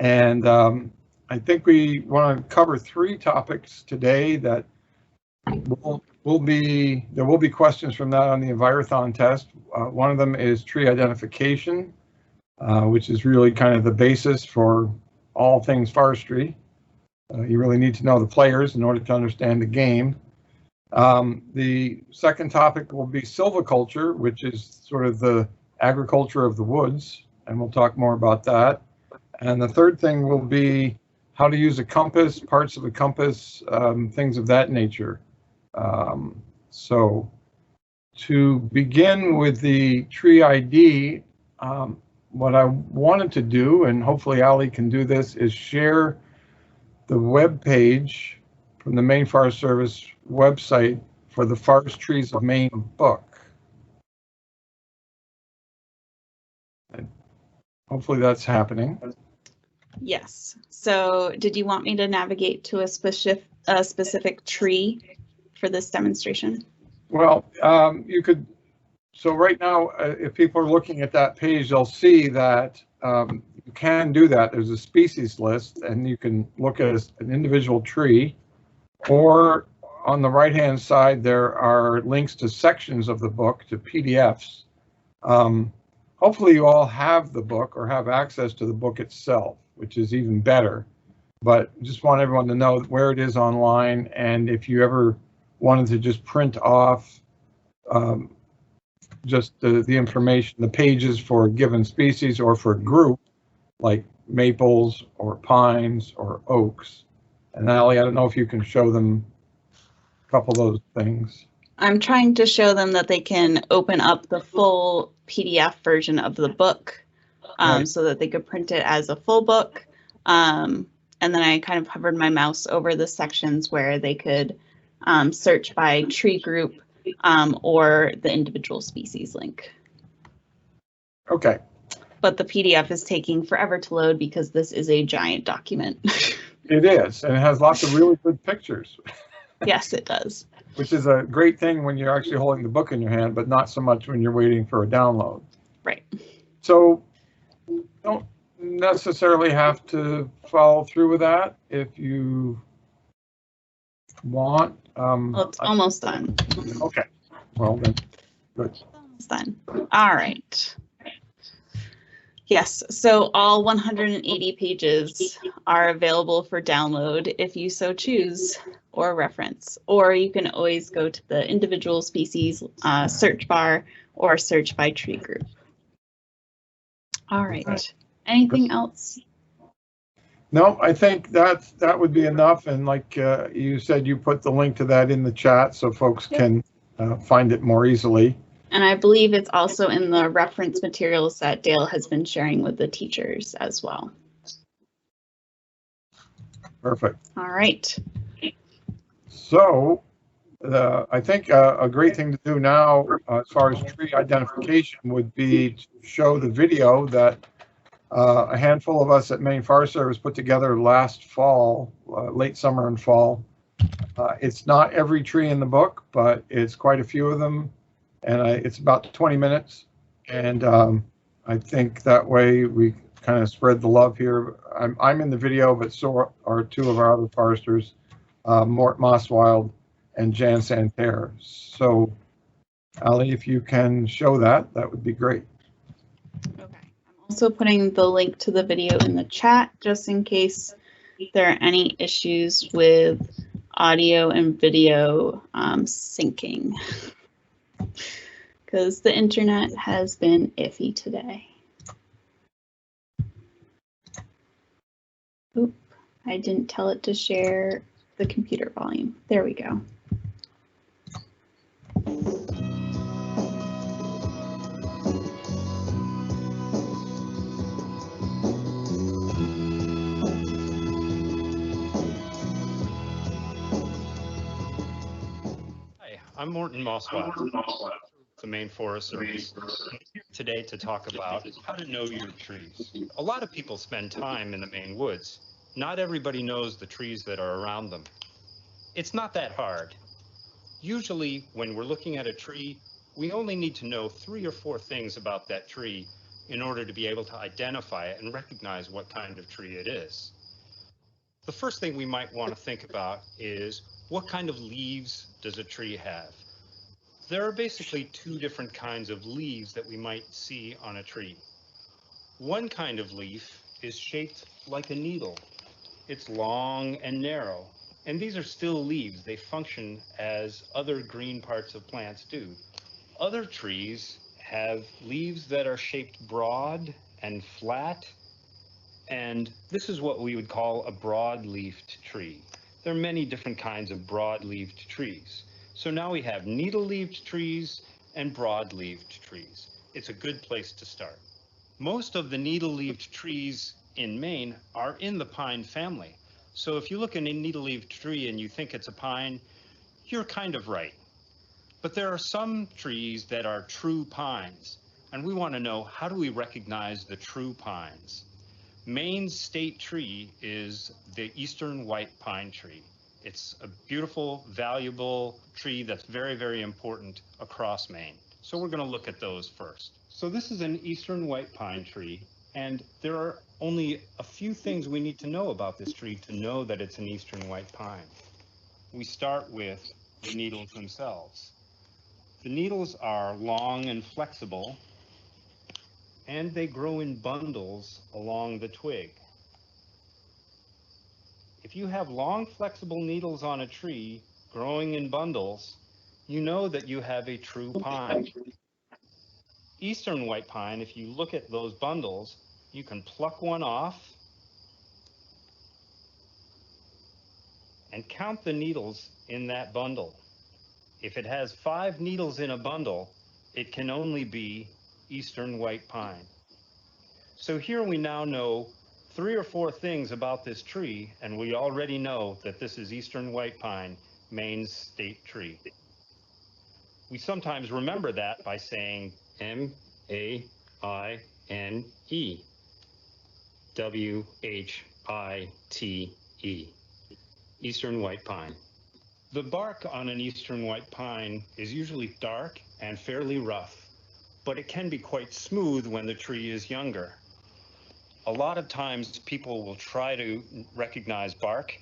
And I think we want to cover 3 topics today that there will be questions from that on the Envirothon test. One of them is tree identification, which is really kind of the basis for all things forestry. You really need to know the players in order to understand the game. The second topic will be silviculture, which is sort of the agriculture of the woods, and we'll talk more about that. And the third thing will be how to use a compass, parts of a compass, things of that nature. So to begin with the tree ID, what I wanted to do, and hopefully Ali can do this, is share the web page from the Maine Forest Service website for the Forest Trees of Maine book. And hopefully that's happening. Yes. So did you want me to navigate to a specific tree for this demonstration? Well, you could. So right now, if people are looking at that page, they'll see that you can do that. There's a species list, and you can look at an individual tree, or on the right-hand side, there are links to sections of the book, to PDFs. Hopefully you all have the book or have access to the book itself, which is even better. But just want everyone to know where it is online, and if you ever wanted to just print off just the information, the pages for a given species or for a group, like maples or pines or oaks. And Ali, I don't know if you can show them a couple of those things. I'm trying to show them that they can open up the full PDF version of the book, Right. so that they could print it as a full book. And then I kind of hovered my mouse over the sections where they could search by tree group or the individual species link. Okay. But the PDF is taking forever to load because this is a giant document. It is, and it has lots of really good pictures. Yes, it does. Which is a great thing when you're actually holding the book in your hand, but not so much when you're waiting for a download. Right. So you don't necessarily have to follow through with that if you want. Well, it's almost done. Okay. Well, then, good. Almost done. All right. Yes, so all 180 pages are available for download if you so choose or reference, or you can always go to the individual species search bar or search by tree group. All right. Anything else? No, I think that would be enough. And like you said, you put the link to that in the chat so folks can find it more easily. And I believe it's also in the reference materials that Dale has been sharing with the teachers as well. Perfect. All right. So I think a great thing to do now as far as tree identification would be to show the video that a handful of us at Maine Forest Service put together last fall, late summer and fall. It's not every tree in the book, but it's quite a few of them. And it's about 20 minutes. And I think that way we kind of spread the love here. I'm in the video, but so are 2 of our other foresters, Mort Mosswild and Jan Santerre. So Ali, if you can show that, that would be great. Okay. I'm also putting the link to the video in the chat just in case there are any issues with audio and video syncing. Because the internet has been iffy today. Oop, I didn't tell it to share the computer volume. There we go. Hi, I'm Morton Mosswild, the Maine Forest Service. I'm here today to talk about how to know your trees. A lot of people spend time in the Maine woods. Not everybody knows the trees that are around them. It's not that hard. Usually, when we're looking at a tree, we only need to know 3 or 4 things about that tree in order to be able to identify it and recognize what kind of tree it is. The first thing we might want to think about is, what kind of leaves does a tree have? There are basically two different kinds of leaves that we might see on a tree. One kind of leaf is shaped like a needle. It's long and narrow, and these are still leaves. They function as other green parts of plants do. Other trees have leaves that are shaped broad and flat, and this is what we would call a broad-leafed tree. There are many different kinds of broad-leafed trees. So now we have needle-leaved trees and broad-leaved trees. It's a good place to start. Most of the needle-leaved trees in Maine are in the pine family. So if you look at a needle-leaved tree and you think it's a pine, you're kind of right. But there are some trees that are true pines, and we want to know, how do we recognize the true pines? Maine's state tree is the eastern white pine tree. It's a beautiful, valuable tree that's very, very important across Maine. So we're going to look at those first. So this is an eastern white pine tree, and there are only a few things we need to know about this tree to know that it's an eastern white pine. We start with the needles themselves. The needles are long and flexible, and they grow in bundles along the twig. If you have long, flexible needles on a tree growing in bundles, you know that you have a true pine. Eastern white pine, if you look at those bundles, you can pluck one off and count the needles in that bundle. If it has 5 needles in a bundle, it can only be eastern white pine. So here we now know 3 or 4 things about this tree, and we already know that this is eastern white pine, Maine's state tree. We sometimes remember that by saying M-A-I-N-E, W-H-I-T-E, eastern white pine. The bark on an eastern white pine is usually dark and fairly rough, but it can be quite smooth when the tree is younger. A lot of times people will try to recognize bark,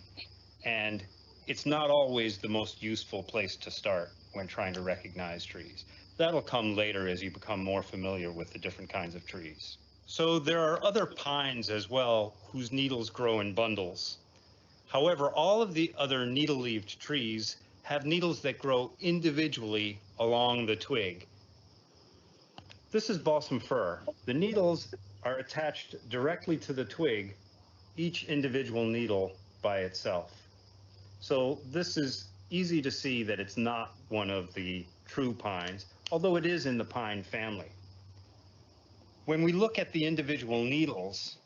and it's not always the most useful place to start when trying to recognize trees. That'll come later as you become more familiar with the different kinds of trees. So there are other pines as well whose needles grow in bundles. However, all of the other needle-leaved trees have needles that grow individually along the twig. This is balsam fir. The needles are attached directly to the twig, each individual needle by itself. So this is easy to see that it's not one of the true pines, although it is in the pine family. When we look at the individual needles,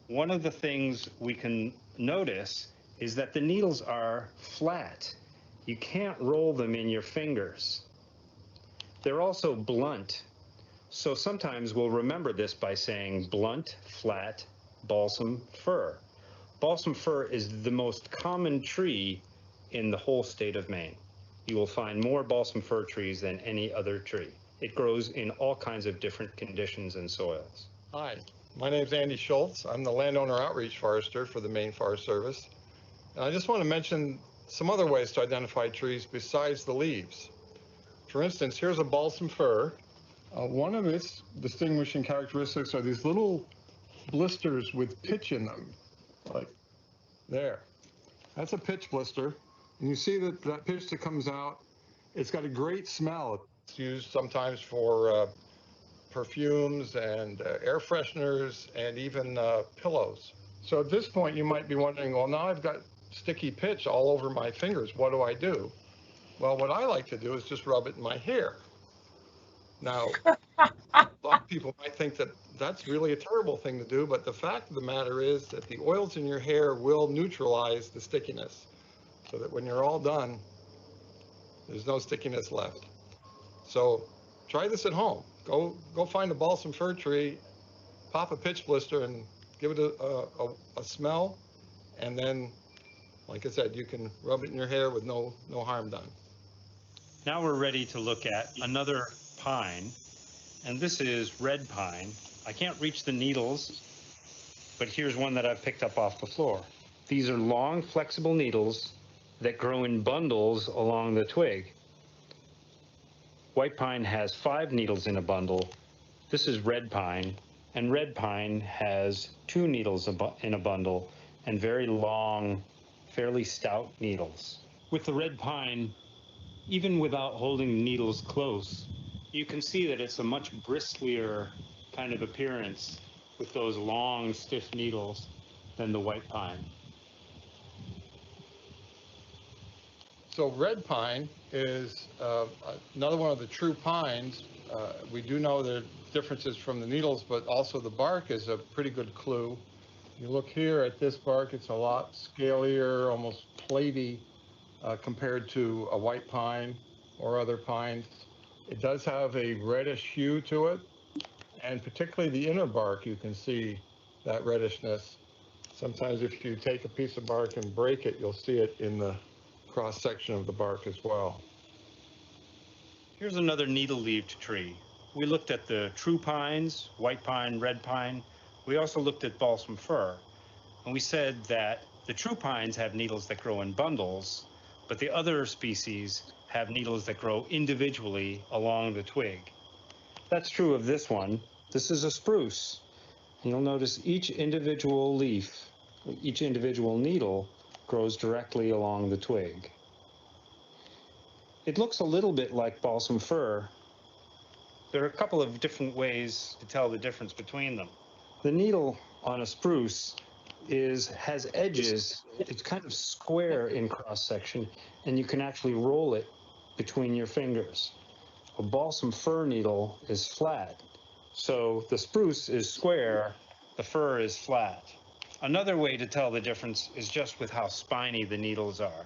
one of the things we can notice is that the needles are flat. You can't roll them in your fingers. They're also blunt. So sometimes we'll remember this by saying blunt, flat, balsam fir. Balsam fir is the most common tree in the whole state of Maine. You will find more balsam fir trees than any other tree. It grows in all kinds of different conditions and soils. Hi, my name is Andy Schultz. I'm the landowner outreach forester for the Maine Forest Service. And I just want to mention some other ways to identify trees besides the leaves. For instance, here's a balsam fir. One of its distinguishing characteristics are these little blisters with pitch in them, like there. That's a pitch blister. And you see that that pitch that comes out, it's got a great smell. It's used sometimes for perfumes and air fresheners and even pillows. So at this point, you might be wondering, well, now I've got sticky pitch all over my fingers. What do I do? Well, what I like to do is just rub it in my hair. Now, a lot of people might think that that's really a terrible thing to do, but the fact of the matter is that the oils in your hair will neutralize the stickiness, so that when you're all done, there's no stickiness left. So try this at home. Go find a balsam fir tree, pop a pitch blister and give it a smell, and then, like I said, you can rub it in your hair with no harm done. Now we're ready to look at another pine, and this is red pine. I can't reach the needles, but here's one that I've picked up off the floor. These are long, flexible needles that grow in bundles along the twig. White pine has 5 needles in a bundle. This is red pine, and red pine has 2 needles in a bundle and very long, fairly stout needles. With the red pine, even without holding needles close, you can see that it's a much bristlier kind of appearance with those long, stiff needles than the white pine. So red pine is another one of the true pines. We do know there are differences from the needles, but also the bark is a pretty good clue. You look here at this bark, it's a lot scalier, almost platy compared to a white pine or other pines. It does have a reddish hue to it, and particularly the inner bark, you can see that reddishness. Sometimes if you take a piece of bark and break it, you'll see it in the cross section of the bark as well. Here's another needle-leaved tree. We looked at the true pines, white pine, red pine. We also looked at balsam fir, and we said that the true pines have needles that grow in bundles, but the other species have needles that grow individually along the twig. That's true of this one. This is a spruce. And you'll notice each individual leaf, each individual needle grows directly along the twig. It looks a little bit like balsam fir. There are a couple of different ways to tell the difference between them. The needle on a spruce has edges. It's kind of square in cross section, and you can actually roll it between your fingers. A balsam fir needle is flat, so the spruce is square, the fir is flat. Another way to tell the difference is just with how spiny the needles are.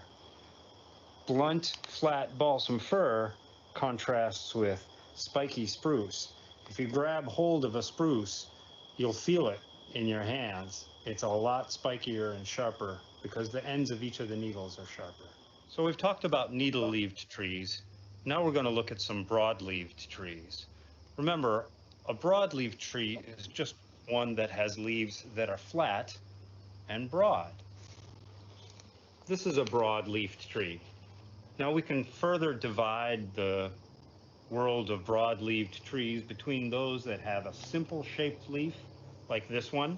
Blunt, flat balsam fir contrasts with spiky spruce. If you grab hold of a spruce, you'll feel it in your hands. It's a lot spikier and sharper because the ends of each of the needles are sharper. So we've talked about needle-leaved trees. Now we're going to look at some broad-leaved trees. Remember, a broad-leaved tree is just one that has leaves that are flat and broad. This is a broad-leafed tree. Now we can further divide the world of broad-leaved trees between those that have a simple shaped leaf, like this one.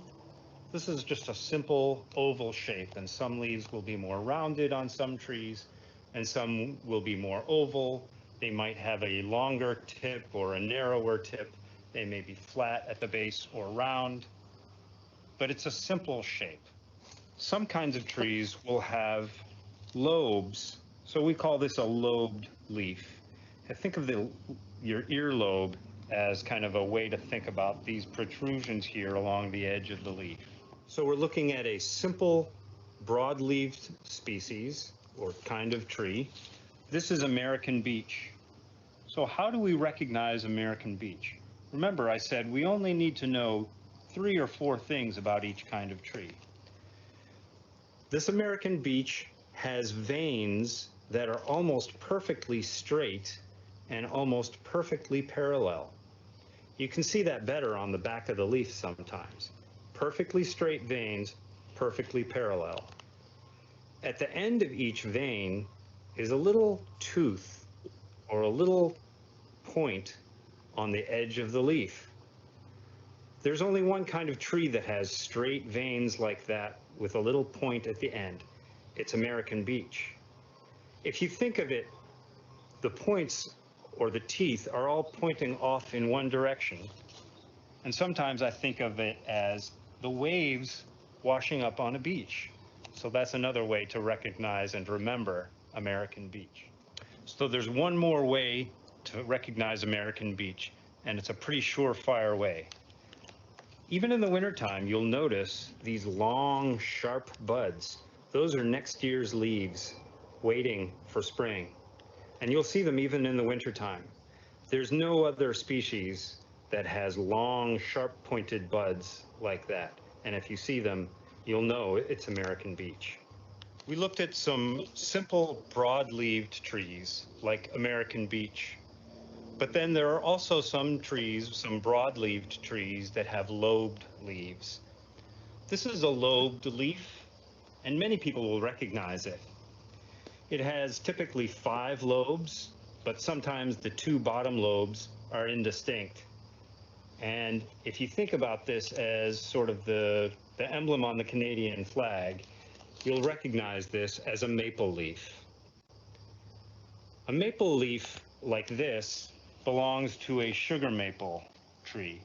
This is just a simple oval shape, and some leaves will be more rounded on some trees, and some will be more oval. They might have a longer tip or a narrower tip. They may be flat at the base or round, but it's a simple shape. Some kinds of trees will have lobes, so we call this a lobed leaf. I think of your earlobe as kind of a way to think about these protrusions here along the edge of the leaf. So we're looking at a simple broad-leaved species or kind of tree. This is American beech. So how do we recognize American beech? Remember, I said we only need to know 3 or 4 things about each kind of tree. This American beech has veins that are almost perfectly straight and almost perfectly parallel. You can see that better on the back of the leaf sometimes. Perfectly straight veins, perfectly parallel. At the end of each vein is a little tooth or a little point on the edge of the leaf. There's only one kind of tree that has straight veins like that with a little point at the end. It's American beech. If you think of it, the points or the teeth are all pointing off in one direction. And sometimes I think of it as the waves washing up on a beach. So that's another way to recognize and remember American beech. So there's one more way to recognize American beech, and it's a pretty surefire way. Even in the wintertime, you'll notice these long, sharp buds. Those are next year's leaves waiting for spring. And you'll see them even in the wintertime. There's no other species that has long, sharp-pointed buds like that. And if you see them, you'll know it's American beech. We looked at some simple broad-leaved trees like American beech, But then there are also some trees, some broad-leaved trees that have lobed leaves. This is a lobed leaf, and many people will recognize it. It has typically 5 lobes, but sometimes the 2 bottom lobes are indistinct. And if you think about this as sort of the emblem on the Canadian flag, you'll recognize this as a maple leaf. A maple leaf like this belongs to a sugar maple tree.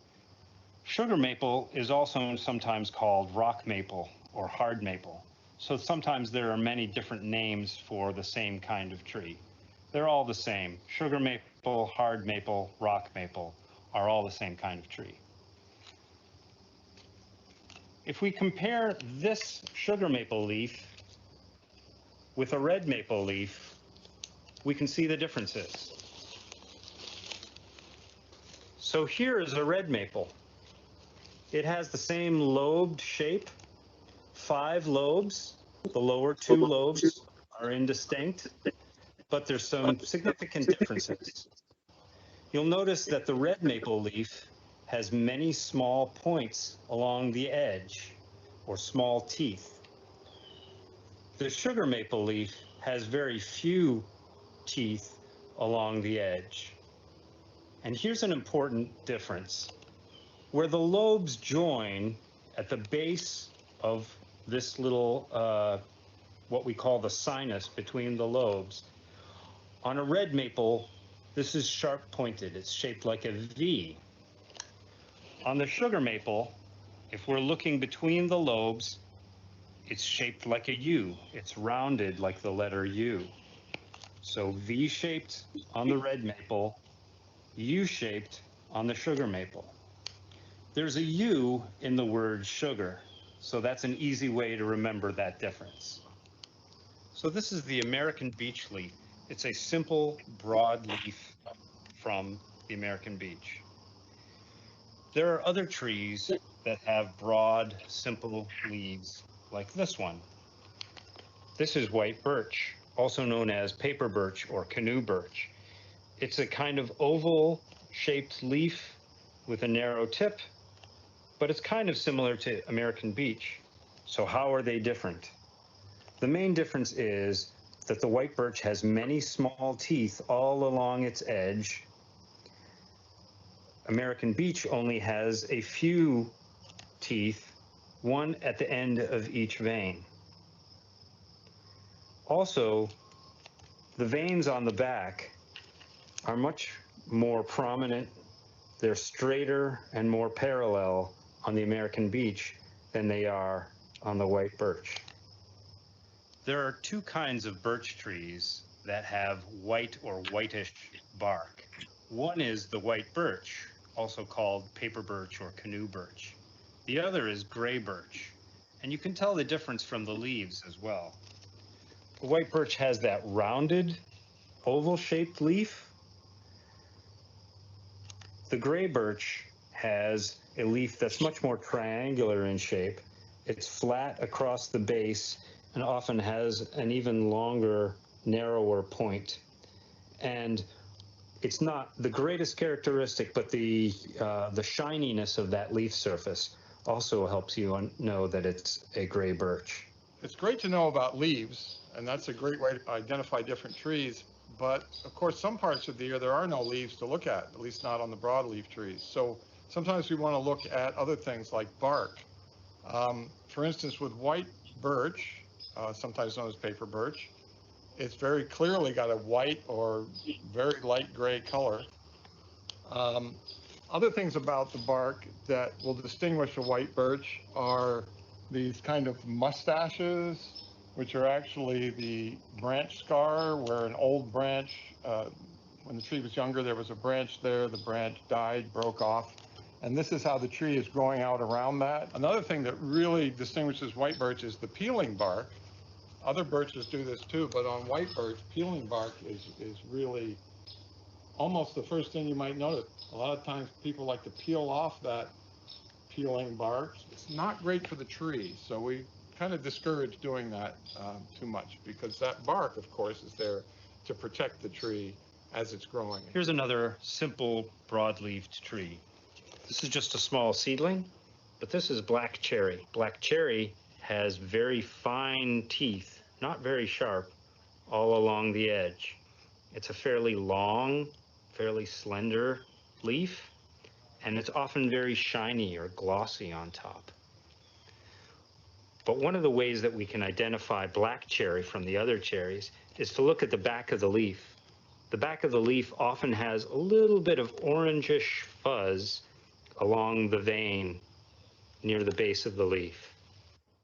Sugar maple is also sometimes called rock maple or hard maple. So sometimes there are many different names for the same kind of tree. They're all the same. Sugar maple, hard maple, rock maple are all the same kind of tree. If we compare this sugar maple leaf with a red maple leaf, we can see the differences. So here is a red maple. It has the same lobed shape, 5 lobes. The lower 2 lobes are indistinct, but there's some significant differences. You'll notice that the red maple leaf has many small points along the edge, or small teeth. The sugar maple leaf has very few teeth along the edge. And here's an important difference. Where the lobes join at the base of this little, what we call the sinus between the lobes, on a red maple, this is sharp pointed. It's shaped like a V. On the sugar maple, if we're looking between the lobes, it's shaped like a U. It's rounded like the letter U. So V-shaped on the red maple, U-shaped on the sugar maple. There's a U in the word sugar, so that's an easy way to remember that difference. So this is the American beech leaf. It's a simple broad leaf from the American beech. There are other trees that have broad, simple leaves like this one. This is white birch, also known as paper birch or canoe birch. It's a kind of oval shaped leaf with a narrow tip, but it's kind of similar to American beech. So how are they different? The main difference is that the white birch has many small teeth all along its edge. American beech only has a few teeth, one at the end of each vein. Also, the veins on the back are much more prominent. They're straighter and more parallel on the American beech than they are on the white birch. There are 2 kinds of birch trees that have white or whitish bark. One is the white birch, also called paper birch or canoe birch. The other is gray birch, and you can tell the difference from the leaves as well. The white birch has that rounded, oval-shaped leaf. The gray birch has a leaf that's much more triangular in shape. It's flat across the base and often has an even longer, narrower point. And it's not the greatest characteristic, but the shininess of that leaf surface also helps you know that it's a gray birch. It's great to know about leaves, and that's a great way to identify different trees. But of course, some parts of the year there are no leaves to look at least not on the broadleaf trees. So sometimes we want to look at other things like bark. For instance, with white birch, sometimes known as paper birch, it's very clearly got a white or very light gray color. Other things about the bark that will distinguish a white birch are these kind of mustaches, which are actually the branch scar where an old branch, when the tree was younger, there was a branch there, the branch died, broke off, and this is how the tree is growing out around that. Another thing that really distinguishes white birch is the peeling bark. Other birches do this too, but on white birch, peeling bark is really almost the first thing you might notice. A lot of times people like to peel off that peeling bark. It's not great for the tree, so we kind of discourage doing that too much, because that bark, of course, is there to protect the tree as it's growing. Here's another simple broad-leaved tree. This is just a small seedling, but this is black cherry. Black cherry has very fine teeth, not very sharp, all along the edge. It's a fairly long, fairly slender leaf, and it's often very shiny or glossy on top. But one of the ways that we can identify black cherry from the other cherries is to look at the back of the leaf. The back of the leaf often has a little bit of orangish fuzz along the vein near the base of the leaf.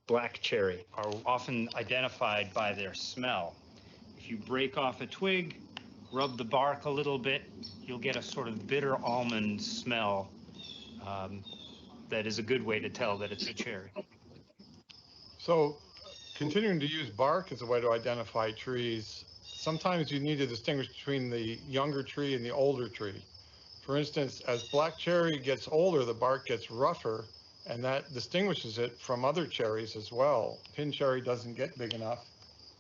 Black cherry are often identified by their smell. If you break off a twig, rub the bark a little bit, you'll get a sort of bitter almond smell that is a good way to tell that it's a cherry. So continuing to use bark as a way to identify trees, sometimes you need to distinguish between the younger tree and the older tree. For instance, as black cherry gets older, the bark gets rougher, and that distinguishes it from other cherries as well. Pin cherry doesn't get big enough,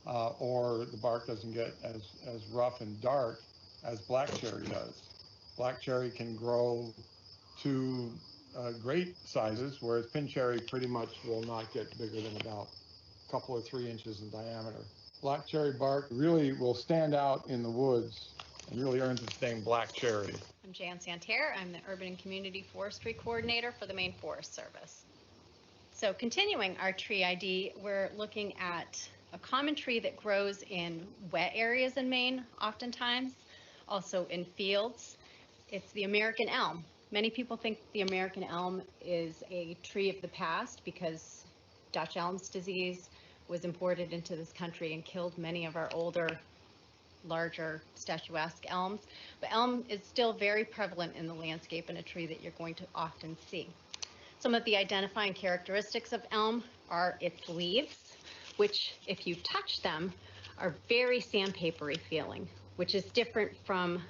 or the bark doesn't get as rough and dark as black cherry does. Black cherry can grow to great sizes, whereas pin cherry pretty much will not get bigger than about a couple or 3 inches in diameter. Black cherry bark really will stand out in the woods and really earns its name black cherry. I'm Jan Santerre. I'm the Urban and Community Forestry Coordinator for the Maine Forest Service. So continuing our tree ID, we're looking at a common tree that grows in wet areas in Maine oftentimes, also in fields. It's the American elm. Many people think the American elm is a tree of the past because Dutch elm's disease was imported into this country and killed many of our older, larger statuesque elms. But elm is still very prevalent in the landscape and a tree that you're going to often see. Some of the identifying characteristics of elm are its leaves, which if you touch them are very sandpapery feeling, which is different from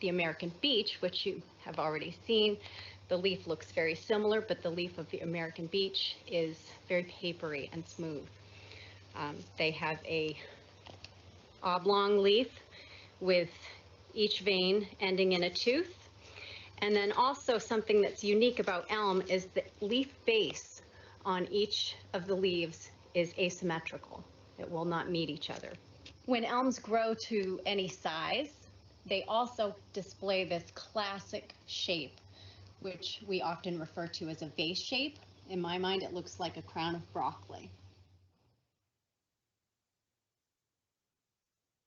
the American beech, which you have already seen. The leaf looks very similar, but the leaf of the American beech is very papery and smooth. They have a oblong leaf with each vein ending in a tooth. And then also something that's unique about elm is the leaf base on each of the leaves is asymmetrical. It will not meet each other. When elms grow to any size, they also display this classic shape, which we often refer to as a vase shape. In my mind, it looks like a crown of broccoli.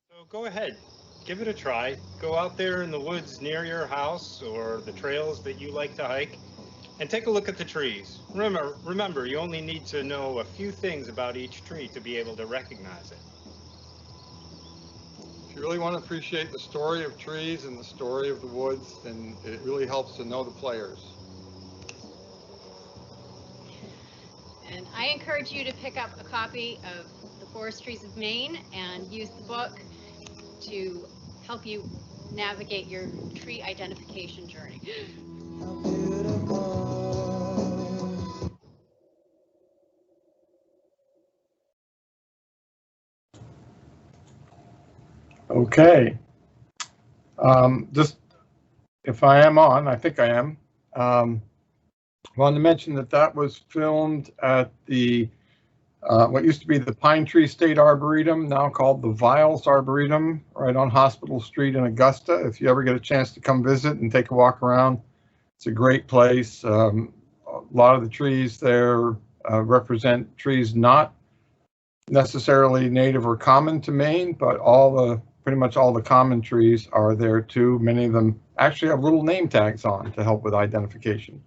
So go ahead, give it a try. Go out there in the woods near your house or the trails that you like to hike and take a look at the trees. Remember, you only need to know a few things about each tree to be able to recognize it. If you really want to appreciate the story of trees and the story of the woods, then it really helps to know the players. And I encourage you to pick up a copy of The Forestries of Maine and use the book to help you navigate your tree identification journey. Okay. Just, if I am on, I think I am. Wanted to mention that was filmed at the what used to be the Pine Tree State Arboretum, now called the Viles Arboretum, right on Hospital Street in Augusta. If you ever get a chance to come visit and take a walk around, it's a great place. A lot of the trees there represent trees not necessarily native or common to Maine, but pretty much all the common trees are there too. Many of them actually have little name tags on to help with identification.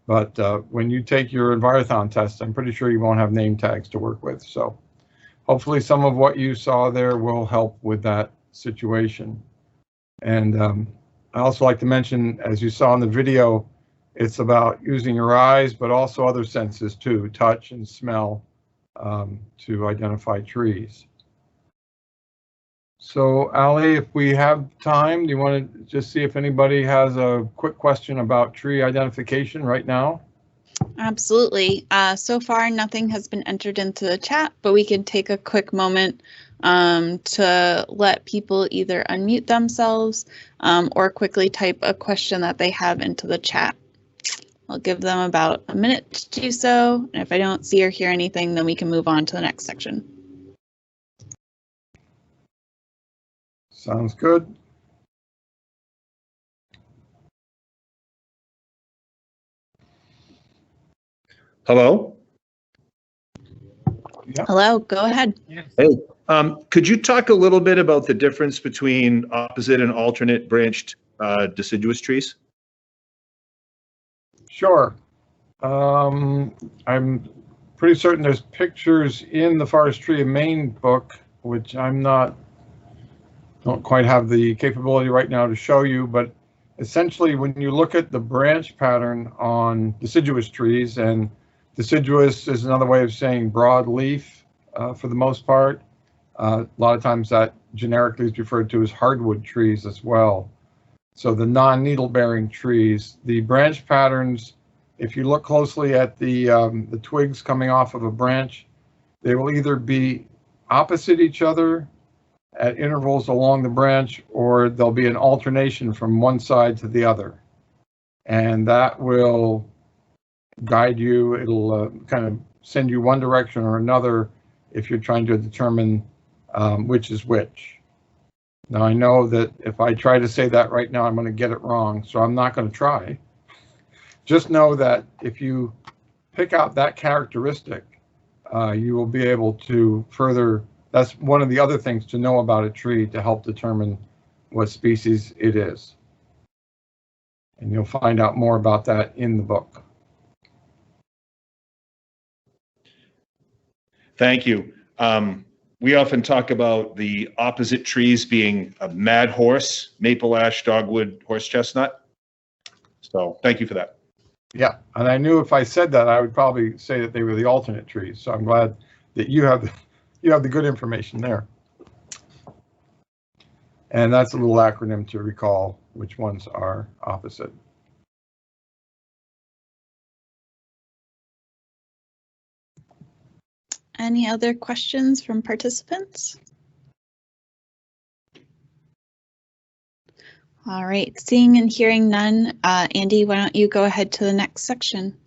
But when you take your Envirothon test, I'm pretty sure you won't have name tags to work with. So hopefully some of what you saw there will help with that situation. And I also like to mention, as you saw in the video, it's about using your eyes, but also other senses too, touch and smell, to identify trees. So Ali, if we have time, do you want to just see if anybody has a quick question about tree identification right now? Absolutely. So far, nothing has been entered into the chat, but we can take a quick moment to let people either unmute themselves or quickly type a question that they have into the chat. I'll give them about a minute to do so. And if I don't see or hear anything, then we can move on to the next section. Sounds good. Hello? Yeah. Hello, go ahead. Hey, could you talk a little bit about the difference between opposite and alternate branched deciduous trees? Sure. I'm pretty certain there's pictures in the Forestry of Maine book, which don't quite have the capability right now to show you, but essentially when you look at the branch pattern on deciduous trees, and deciduous is another way of saying broadleaf for the most part. A lot of times that generically is referred to as hardwood trees as well. So the non-needle bearing trees, the branch patterns, if you look closely at the twigs coming off of a branch, they will either be opposite each other at intervals along the branch, or there'll be an alternation from one side to the other. And that will guide you. It'll kind of send you one direction or another if you're trying to determine which is which. Now, I know that if I try to say that right now, I'm going to get it wrong, so I'm not going to try. Just know that if you pick out that characteristic, you will be able to further, that's one of the other things to know about a tree to help determine what species it is. And you'll find out more about that in the book. Thank you. We often talk about the opposite trees being a mad horse, maple ash, dogwood, horse chestnut. So thank you for that. Yeah, and I knew if I said that, I would probably say that they were the alternate trees. So I'm glad that you have the good information there. And that's a little acronym to recall which ones are opposite. Any other questions from participants? All right, seeing and hearing none, Andy, why don't you go ahead to the next section?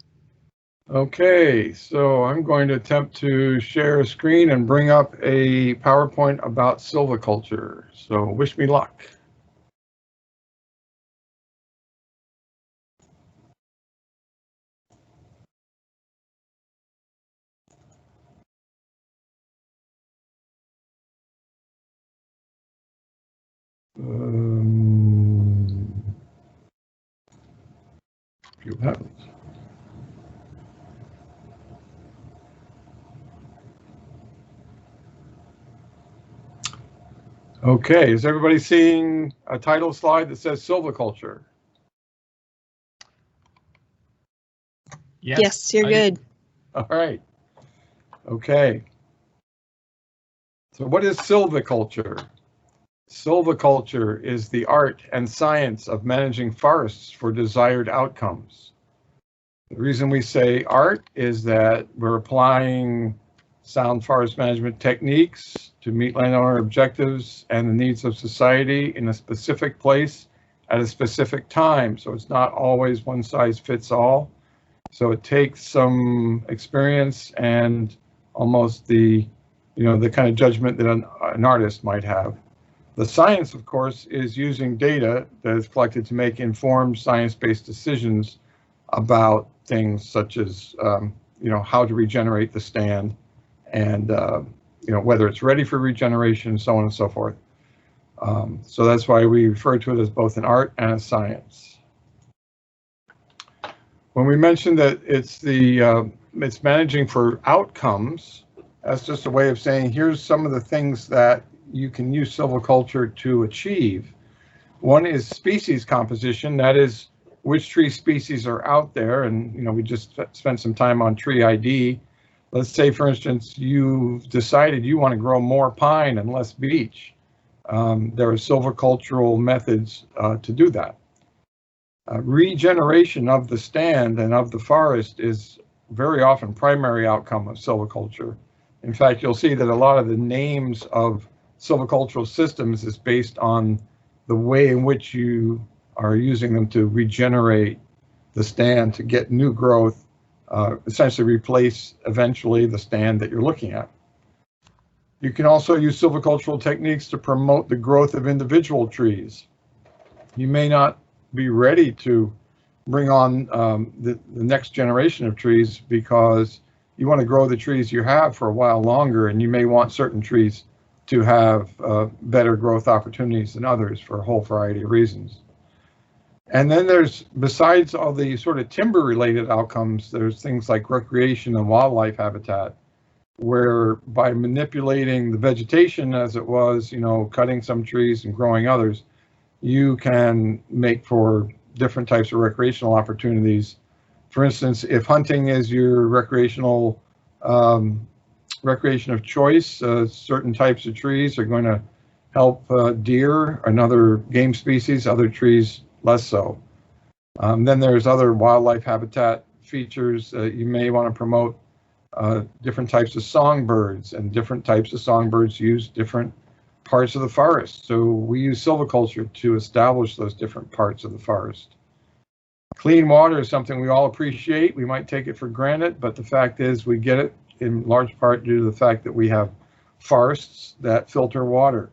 Okay, so I'm going to attempt to share a screen and bring up a PowerPoint about silviculture. So wish me luck. Few happens. Okay, is everybody seeing a title slide that says silviculture? Yes, you're good. All right. Okay. So what is silviculture? Silviculture is the art and science of managing forests for desired outcomes. The reason we say art is that we're applying sound forest management techniques to meet landowner objectives and the needs of society in a specific place at a specific time. So it's not always one size fits all. So it takes some experience and almost the kind of judgment that an artist might have. The science, of course, is using data that is collected to make informed science-based decisions about things such as, how to regenerate the stand and, whether it's ready for regeneration, so on and so forth. So that's why we refer to it as both an art and a science. When we mention that it's managing for outcomes, that's just a way of saying here's some of the things that you can use silviculture to achieve. One is species composition, that is which tree species are out there, and we just spent some time on tree ID. Let's say, for instance, you've decided you want to grow more pine and less beech. There are silvicultural methods to do that. Regeneration of the stand and of the forest is very often primary outcome of silviculture. In fact, you'll see that a lot of the names of silvicultural systems is based on the way in which you are using them to regenerate the stand to get new growth, essentially replace eventually the stand that you're looking at. You can also use silvicultural techniques to promote the growth of individual trees. You may not be ready to bring on the next generation of trees because you want to grow the trees you have for a while longer, and you may want certain trees to have better growth opportunities than others for a whole variety of reasons. And then there's, besides all the sort of timber related outcomes, there's things like recreation and wildlife habitat, where by manipulating the vegetation as it was, cutting some trees and growing others, you can make for different types of recreational opportunities. For instance, if hunting is your recreation of choice, certain types of trees are going to help deer and other game species, other trees less so. Then there's other wildlife habitat features. You may want to promote different types of songbirds, and different types of songbirds use different parts of the forest. So we use silviculture to establish those different parts of the forest. Clean water is something we all appreciate. We might take it for granted, but the fact is we get it in large part due to the fact that we have forests that filter water.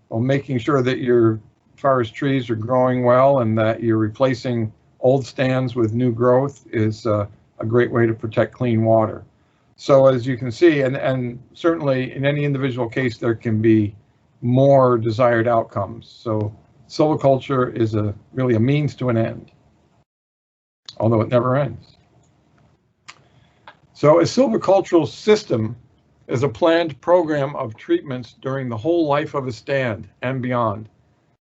Well, making sure that your forest trees are growing well and that you're replacing old stands with new growth is a great way to protect clean water. So as you can see, and certainly in any individual case, there can be more desired outcomes. So silviculture is really a means to an end, although it never ends. So a silvicultural system is a planned program of treatments during the whole life of a stand and beyond,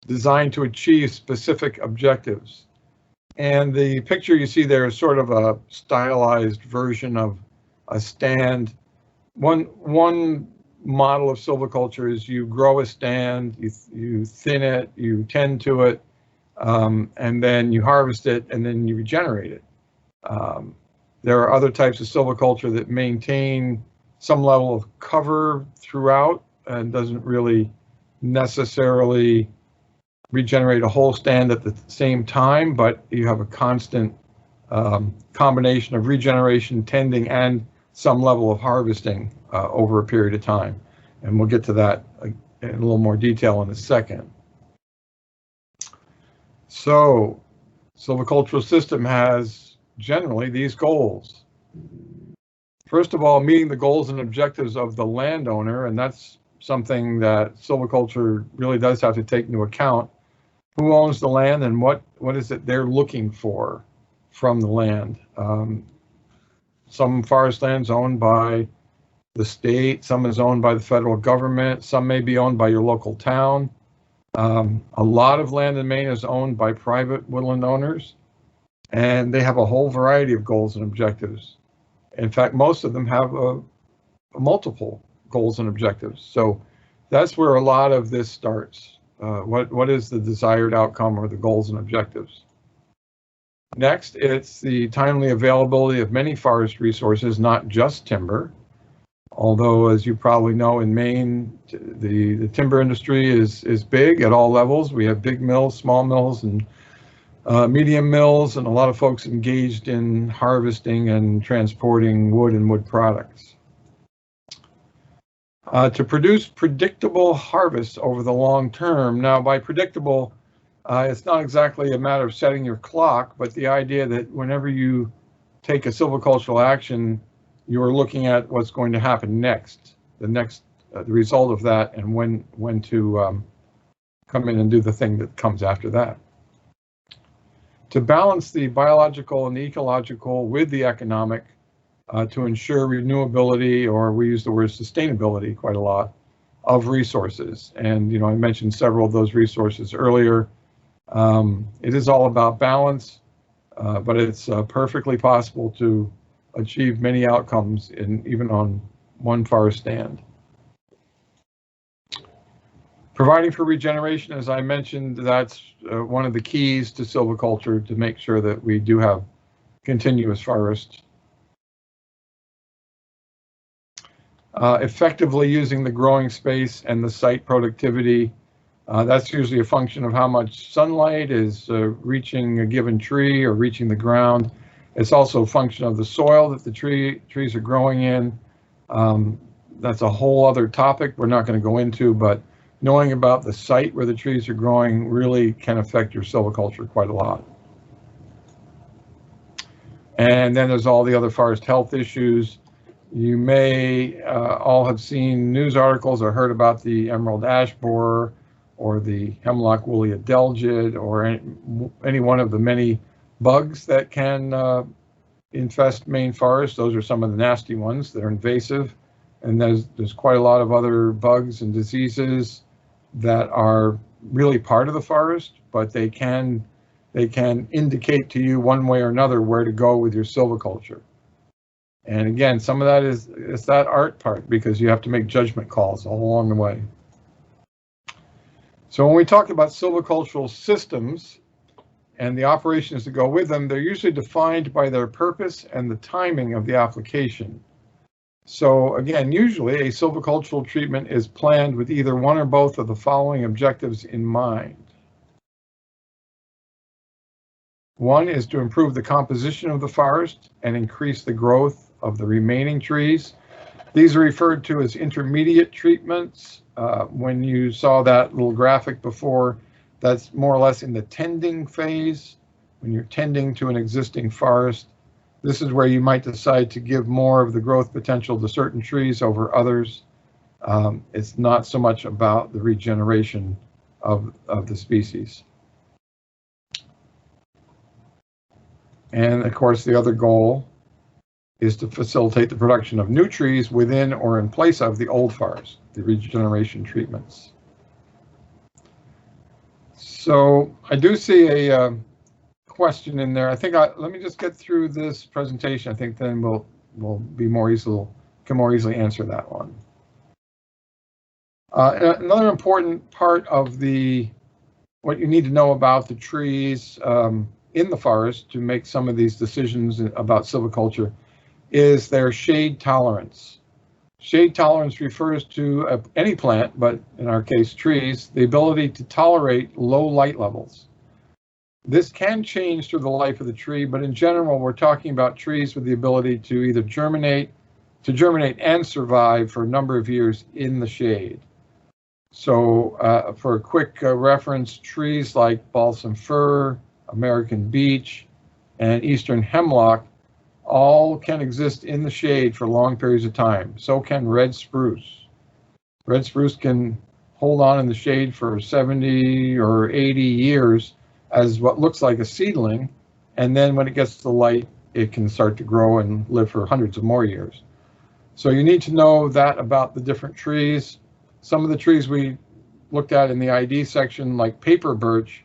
designed to achieve specific objectives. And the picture you see there is sort of a stylized version of a stand. One model of silviculture is you grow a stand, you thin it, you tend to it, and then you harvest it, and then you regenerate it. There are other types of silviculture that maintain some level of cover throughout and doesn't really necessarily regenerate a whole stand at the same time, but you have a constant combination of regeneration, tending, and some level of harvesting over a period of time. And we'll get to that in a little more detail in a second. So, silvicultural system has generally these goals. First of all, meeting the goals and objectives of the landowner, and that's something that silviculture really does have to take into account. Who owns the land and what is it they're looking for from the land? Some forest land's owned by the state, some is owned by the federal government, some may be owned by your local town. A lot of land in Maine is owned by private woodland owners, and they have a whole variety of goals and objectives. In fact, most of them have multiple goals and objectives. So that's where a lot of this starts. What is the desired outcome or the goals and objectives? Next, it's the timely availability of many forest resources, not just timber. Although, as you probably know, in Maine, the timber industry is big at all levels. We have big mills, small mills, and medium mills, and a lot of folks engaged in harvesting and transporting wood and wood products. To produce predictable harvests over the long term. Now, by predictable, it's not exactly a matter of setting your clock, but the idea that whenever you take a silvicultural action, you're looking at what's going to happen next, the result of that, and when to come in and do the thing that comes after that. To balance the biological and the ecological with the economic, to ensure renewability, or we use the word sustainability quite a lot, of resources. And I mentioned several of those resources earlier. It is all about balance, but it's perfectly possible to achieve many outcomes even on one forest stand. Providing for regeneration, as I mentioned, that's one of the keys to silviculture, to make sure that we do have continuous forests. effectively using the growing space and the site productivity. That's usually a function of how much sunlight is reaching a given tree or reaching the ground. It's also a function of the soil that the trees are growing in. That's a whole other topic we're not going to go into, but knowing about the site where the trees are growing really can affect your silviculture quite a lot. And then there's all the other forest health issues. You may all have seen news articles or heard about the emerald ash borer or the hemlock woolly adelgid or any one of the many bugs that can infest Maine forests. Those are some of the nasty ones that are invasive. And there's quite a lot of other bugs and diseases that are really part of the forest, but they can indicate to you one way or another where to go with your silviculture. And again, some of that is that art part, because you have to make judgment calls all along the way. So when we talk about silvicultural systems and the operations that go with them, they're usually defined by their purpose and the timing of the application. So again, usually a silvicultural treatment is planned with either one or both of the following objectives in mind. One is to improve the composition of the forest and increase the growth of the remaining trees. These are referred to as intermediate treatments. When you saw that little graphic before, that's more or less in the tending phase. When you're tending to an existing forest, this is where you might decide to give more of the growth potential to certain trees over others. It's not so much about the regeneration of the species. And of course, the other goal is to facilitate the production of new trees within or in place of the old forest, the regeneration treatments. So I do see a question in there. I think let me just get through this presentation. I think then we'll be can more easily answer that one. Another important part of what you need to know about the trees in the forest to make some of these decisions about silviculture is their shade tolerance. Shade tolerance refers to any plant, but in our case trees, the ability to tolerate low light levels. This can change through the life of the tree, but in general, we're talking about trees with the ability to either germinate and survive for a number of years in the shade. So for a quick reference, trees like balsam fir, American beech, and eastern hemlock all can exist in the shade for long periods of time. So can red spruce. Red spruce can hold on in the shade for 70 or 80 years as what looks like a seedling, and then when it gets to the light, it can start to grow and live for hundreds of more years. So you need to know that about the different trees. Some of the trees we looked at in the ID section, like paper birch,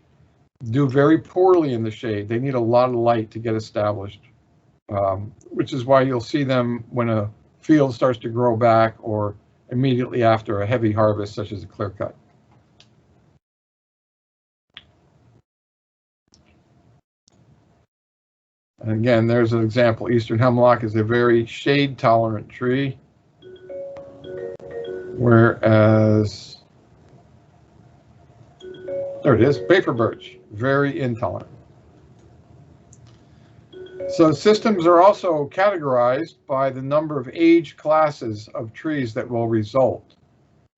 do very poorly in the shade. They need a lot of light to get established, which is why you'll see them when a field starts to grow back or immediately after a heavy harvest, such as a clear cut. And again, there's an example. Eastern hemlock is a very shade-tolerant tree, whereas, there it is, paper birch, very intolerant. So systems are also categorized by the number of age classes of trees that will result.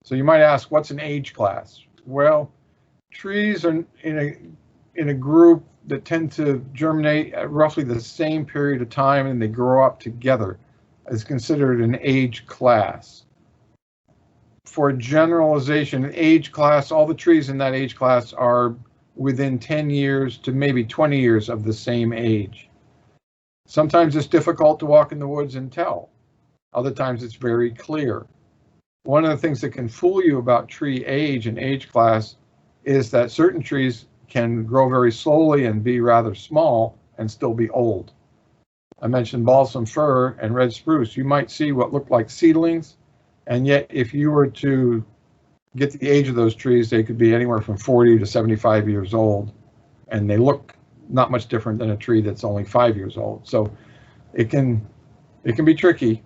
So you might ask, what's an age class? Well, trees are in a group that tend to germinate at roughly the same period of time and they grow up together is considered an age class. For generalization, an age class, all the trees in that age class are within 10 years to maybe 20 years of the same age. Sometimes it's difficult to walk in the woods and tell. Other times it's very clear. One of the things that can fool you about tree age and age class is that certain trees can grow very slowly and be rather small and still be old. I mentioned balsam fir and red spruce. You might see what look like seedlings, and yet if you were to get the age of those trees, they could be anywhere from 40 to 75 years old, and they look not much different than a tree that's only 5 years old. So it can be tricky.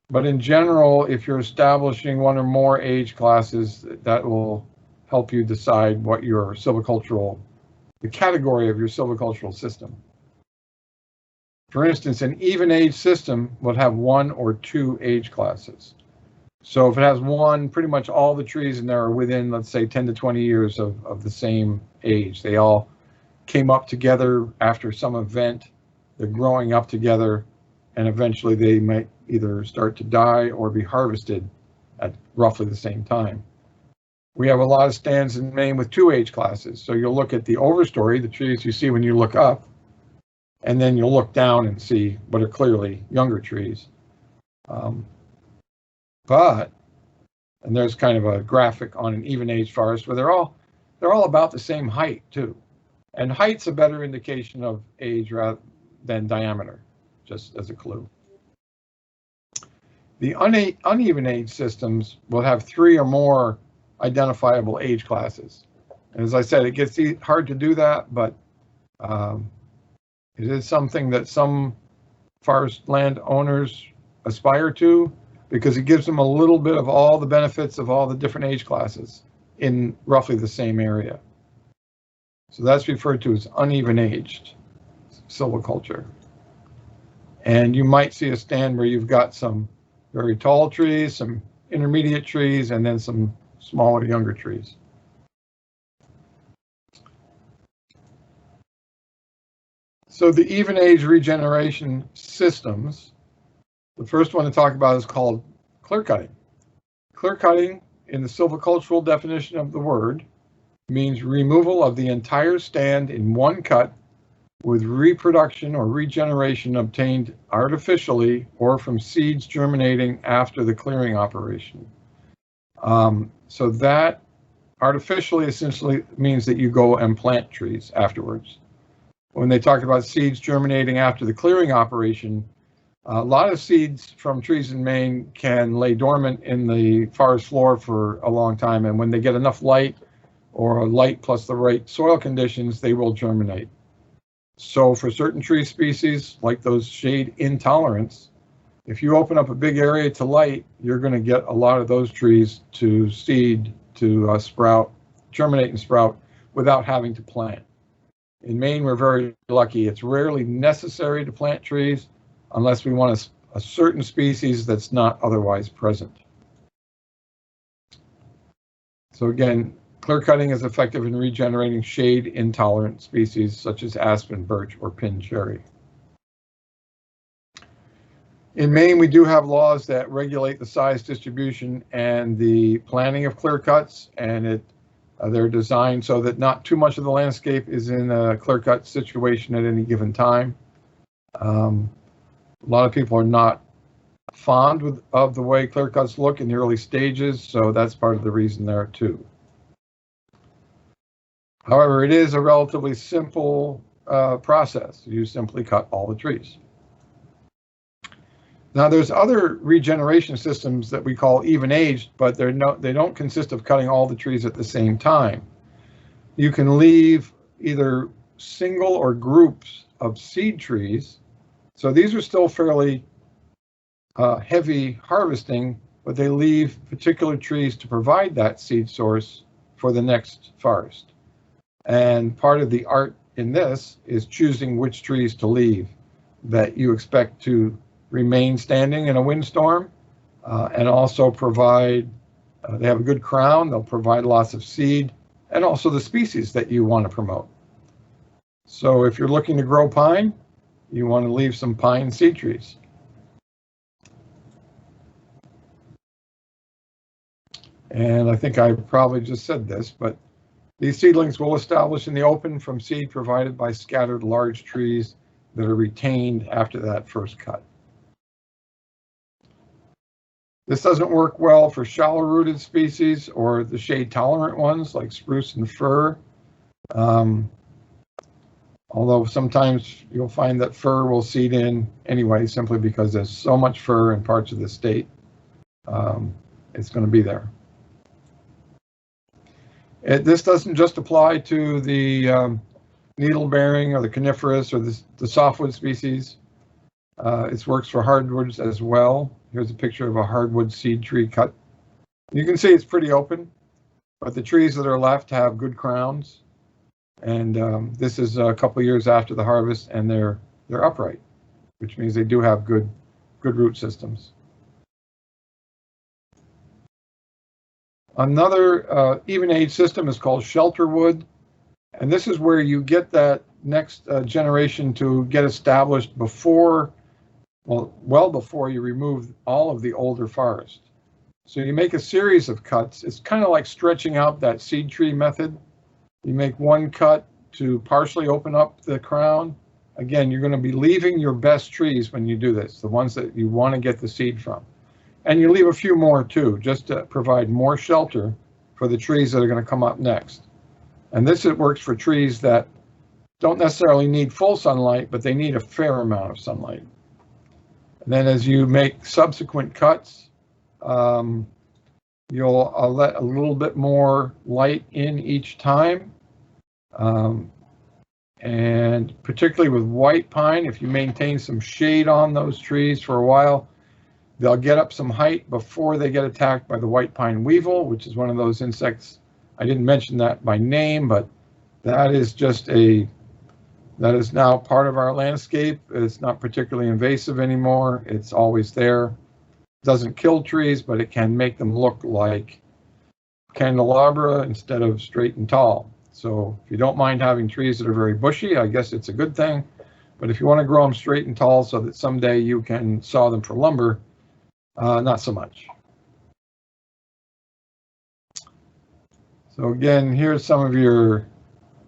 But in general, if you're establishing one or more age classes, that will help you decide what your silvicultural, the category of your silvicultural system. For instance, an even age system will have 1 or 2 age classes. So if it has one, pretty much all the trees in there are within, let's say, 10 to 20 years of the same age. They all came up together after some event. They're growing up together, and eventually they might either start to die or be harvested at roughly the same time. We have a lot of stands in Maine with 2 age classes. So you'll look at the overstory, the trees you see when you look up, and then you'll look down and see what are clearly younger trees. And there's kind of a graphic on an even age forest where they're all about the same height too. And height's a better indication of age rather than diameter, just as a clue. The uneven age systems will have 3 or more identifiable age classes. And as I said, it gets hard to do that, but it is something that some forest land owners aspire to, because it gives them a little bit of all the benefits of all the different age classes in roughly the same area. So that's referred to as uneven aged silviculture. And you might see a stand where you've got some very tall trees, some intermediate trees, and then some smaller, younger trees. So the even age regeneration systems, the first one to talk about is called clear cutting. Clear cutting, in the silvicultural definition of the word, means removal of the entire stand in one cut with reproduction or regeneration obtained artificially or from seeds germinating after the clearing operation. So that artificially essentially means that you go and plant trees afterwards. When they talk about seeds germinating after the clearing operation, a lot of seeds from trees in Maine can lay dormant in the forest floor for a long time, and when they get enough light, or light plus the right soil conditions, they will germinate. So for certain tree species, like those shade intolerants, if you open up a big area to light, you're going to get a lot of those trees to seed, to sprout, germinate and sprout without having to plant. In Maine, we're very lucky. It's rarely necessary to plant trees unless we want a certain species that's not otherwise present. So again, clear cutting is effective in regenerating shade intolerant species such as aspen, birch, or pin cherry. In Maine, we do have laws that regulate the size distribution and the planting of clear cuts, and they're designed so that not too much of the landscape is in a clear cut situation at any given time. A lot of people are not fond of the way clear cuts look in the early stages, so that's part of the reason there too. However, it is a relatively simple process. You simply cut all the trees. Now, there's other regeneration systems that we call even-aged, but they don't consist of cutting all the trees at the same time. You can leave either single or groups of seed trees. So these are still fairly heavy harvesting, but they leave particular trees to provide that seed source for the next forest. And part of the art in this is choosing which trees to leave that you expect to remain standing in a windstorm, and also provide, they have a good crown, they'll provide lots of seed, and also the species that you want to promote. So if you're looking to grow pine, you want to leave some pine seed trees. And I think I probably just said this, but these seedlings will establish in the open from seed provided by scattered large trees that are retained after that first cut. This doesn't work well for shallow-rooted species or the shade-tolerant ones like spruce and fir. Although sometimes you'll find that fir will seed in anyway, simply because there's so much fir in parts of the state, it's going to be there. This doesn't just apply to the needle-bearing or the coniferous or the softwood species. It works for hardwoods as well. Here's a picture of a hardwood seed tree cut. You can see it's pretty open, but the trees that are left have good crowns. And this is a couple of years after the harvest, and they're upright, which means they do have good root systems. Another even age system is called shelter wood, and this is where you get that next generation to get established before, well before you remove all of the older forest. So you make a series of cuts. It's kind of like stretching out that seed tree method. You make one cut to partially open up the crown. Again, you're going to be leaving your best trees when you do this, the ones that you want to get the seed from. And you leave a few more too, just to provide more shelter for the trees that are going to come up next. And this, it works for trees that don't necessarily need full sunlight, but they need a fair amount of sunlight. And then as you make subsequent cuts, you'll let a little bit more light in each time. And particularly with white pine, if you maintain some shade on those trees for a while, they'll get up some height before they get attacked by the white pine weevil, which is one of those insects. I didn't mention that by name, but that is now part of our landscape. It's not particularly invasive anymore. It's always there. It doesn't kill trees, but it can make them look like candelabra instead of straight and tall. So if you don't mind having trees that are very bushy, I guess it's a good thing. But if you want to grow them straight and tall so that someday you can saw them for lumber, not so much. So again, here's some of your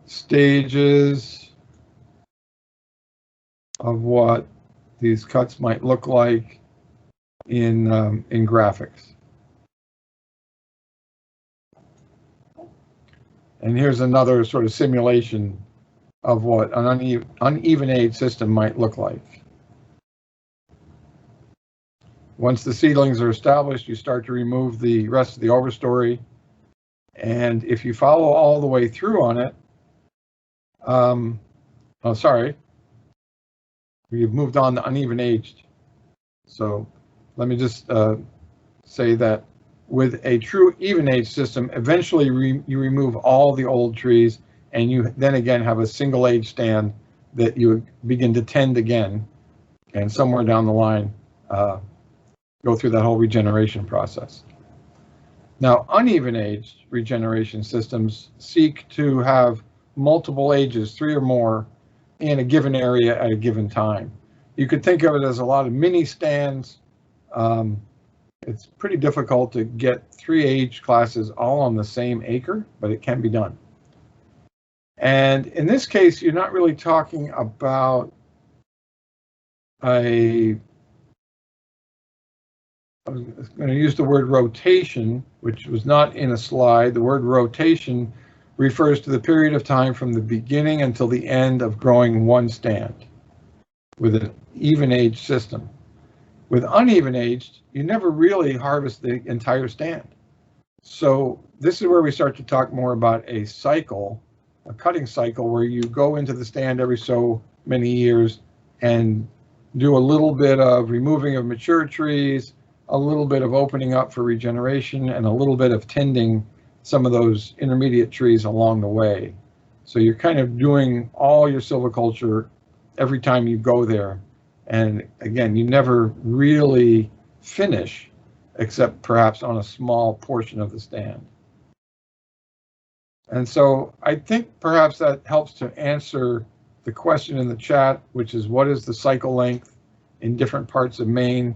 stages of what these cuts might look like in graphics. And here's another sort of simulation of what an uneven age system might look like. Once the seedlings are established, you start to remove the rest of the overstory. And if you follow all the way through on it, oh, sorry, we've moved on to uneven aged. So let me just say that with a true even age system, eventually you remove all the old trees, and you then again have a single age stand that you begin to tend again, and somewhere down the line go through that whole regeneration process. Now, uneven aged regeneration systems seek to have multiple ages, 3 or more, in a given area at a given time. You could think of it as a lot of mini stands. It's pretty difficult to get 3 age classes all on the same acre, but it can be done. And in this case, you're not really talking about I was going to use the word rotation, which was not in a slide. The word rotation refers to the period of time from the beginning until the end of growing one stand with an even age system. With uneven aged, you never really harvest the entire stand. So this is where we start to talk more about a cycle, a cutting cycle, where you go into the stand every so many years and do a little bit of removing of mature trees, a little bit of opening up for regeneration, and a little bit of tending some of those intermediate trees along the way. So you're kind of doing all your silviculture every time you go there. And again, you never really finish, except perhaps on a small portion of the stand. And so I think perhaps that helps to answer the question in the chat, which is what is the cycle length in different parts of Maine,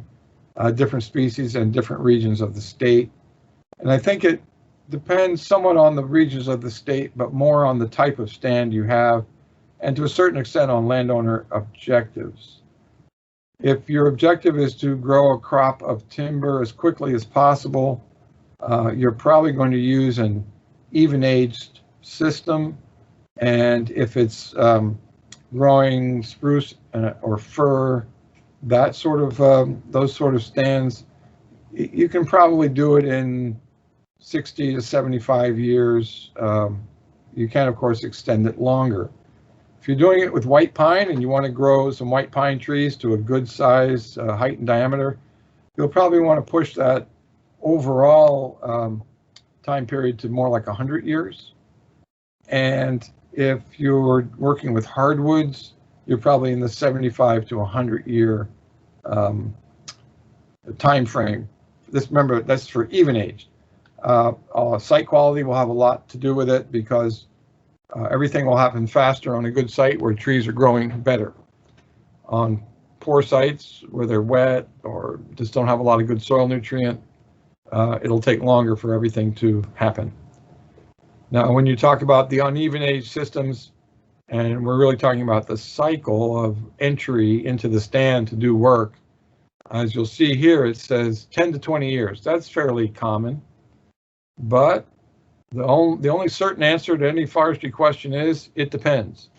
different species and different regions of the state. And I think it depends somewhat on the regions of the state, but more on the type of stand you have, and to a certain extent on landowner objectives. If your objective is to grow a crop of timber as quickly as possible, you're probably going to use an even-aged system. And if it's growing spruce or fir, that sort of those sort of stands, you can probably do it in 60 to 75 years. You can, of course, extend it longer. If you're doing it with white pine and you want to grow some white pine trees to a good size, height and diameter, you'll probably want to push that overall time period to more like 100 years. And if you're working with hardwoods, you're probably in the 75 to 100 year time frame. Remember, that's for even aged. Site quality will have a lot to do with it, because everything will happen faster on a good site where trees are growing better. On poor sites where they're wet or just don't have a lot of good soil nutrient, it'll take longer for everything to happen. Now, when you talk about the uneven age systems, and we're really talking about the cycle of entry into the stand to do work, as you'll see here, it says 10 to 20 years. That's fairly common, but the only certain answer to any forestry question is it depends.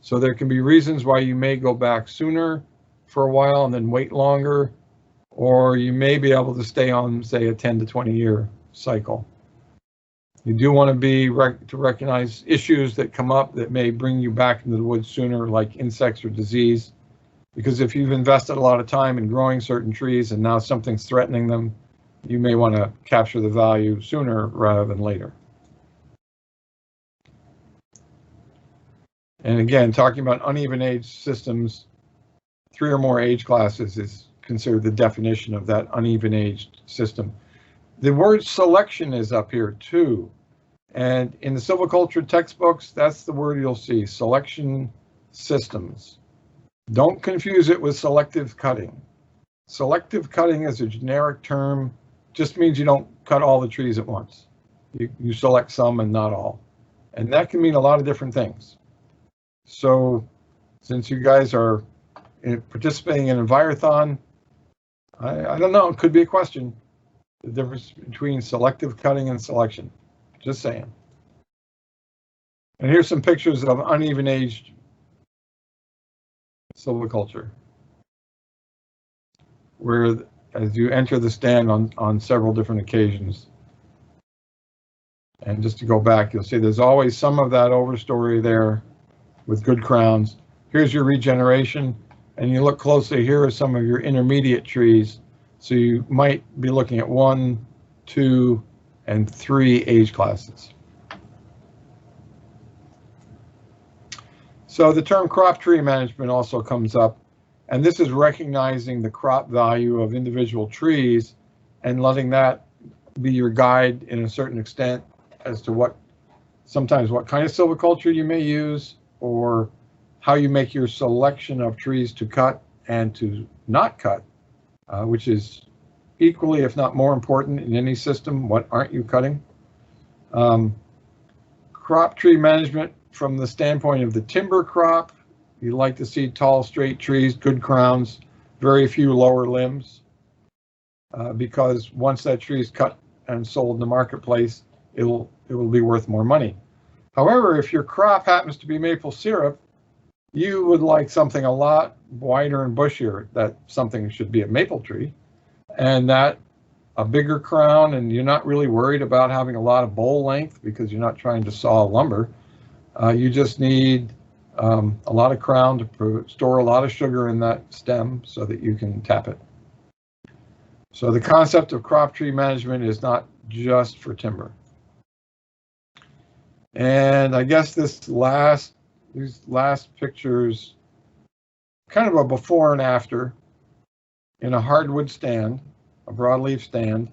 So there can be reasons why you may go back sooner for a while and then wait longer, or you may be able to stay on, say, a 10 to 20 year cycle. You do want to recognize issues that come up that may bring you back into the woods sooner, like insects or disease, because if you've invested a lot of time in growing certain trees and now something's threatening them, you may want to capture the value sooner rather than later. And again, talking about uneven age systems, 3 or more age classes is considered the definition of that uneven aged system. The word selection is up here too. And in the silviculture textbooks, that's the word you'll see, selection systems. Don't confuse it with selective cutting. Selective cutting is a generic term, just means you don't cut all the trees at once. You select some and not all. And that can mean a lot of different things. So since you guys are participating in Envirothon, I don't know, it could be a question, the difference between selective cutting and selection. Just saying. And here's some pictures of uneven aged silviculture, where as you enter the stand on several different occasions. And just to go back, you'll see there's always some of that overstory there with good crowns. Here's your regeneration, and you look closely, here are some of your intermediate trees. So you might be looking at 1, 2, and 3 age classes. So the term crop tree management also comes up, and this is recognizing the crop value of individual trees and letting that be your guide in a certain extent as to sometimes what kind of silviculture you may use, or how you make your selection of trees to cut and to not cut, which is equally, if not more important in any system. What aren't you cutting? Crop tree management from the standpoint of the timber crop, you like to see tall, straight trees, good crowns, very few lower limbs, because once that tree is cut and sold in the marketplace, it will be worth more money. However, if your crop happens to be maple syrup, you would like something a lot wider and bushier. That something should be a maple tree, and that a bigger crown, and you're not really worried about having a lot of bowl length because you're not trying to saw lumber. You just need a lot of crown to store a lot of sugar in that stem so that you can tap it. So the concept of crop tree management is not just for timber. And I guess these last pictures, kind of a before and after in a hardwood stand, a broadleaf stand.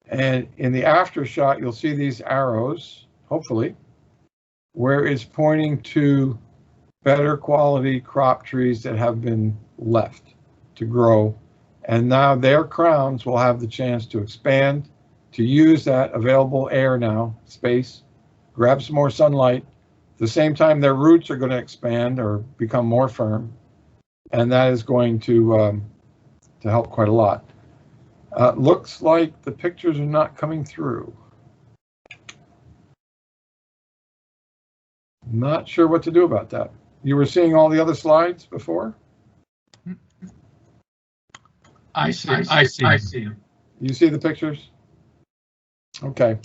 And in the after shot, you'll see these arrows, hopefully, where it's pointing to better quality crop trees that have been left to grow. And now their crowns will have the chance to expand, to use that available air now, space, grab some more sunlight. At the same time, their roots are going to expand or become more firm. And that is going to help quite a lot. Looks like the pictures are not coming through. Not sure what to do about that. You were seeing all the other slides before? I see. You see the pictures? Okay.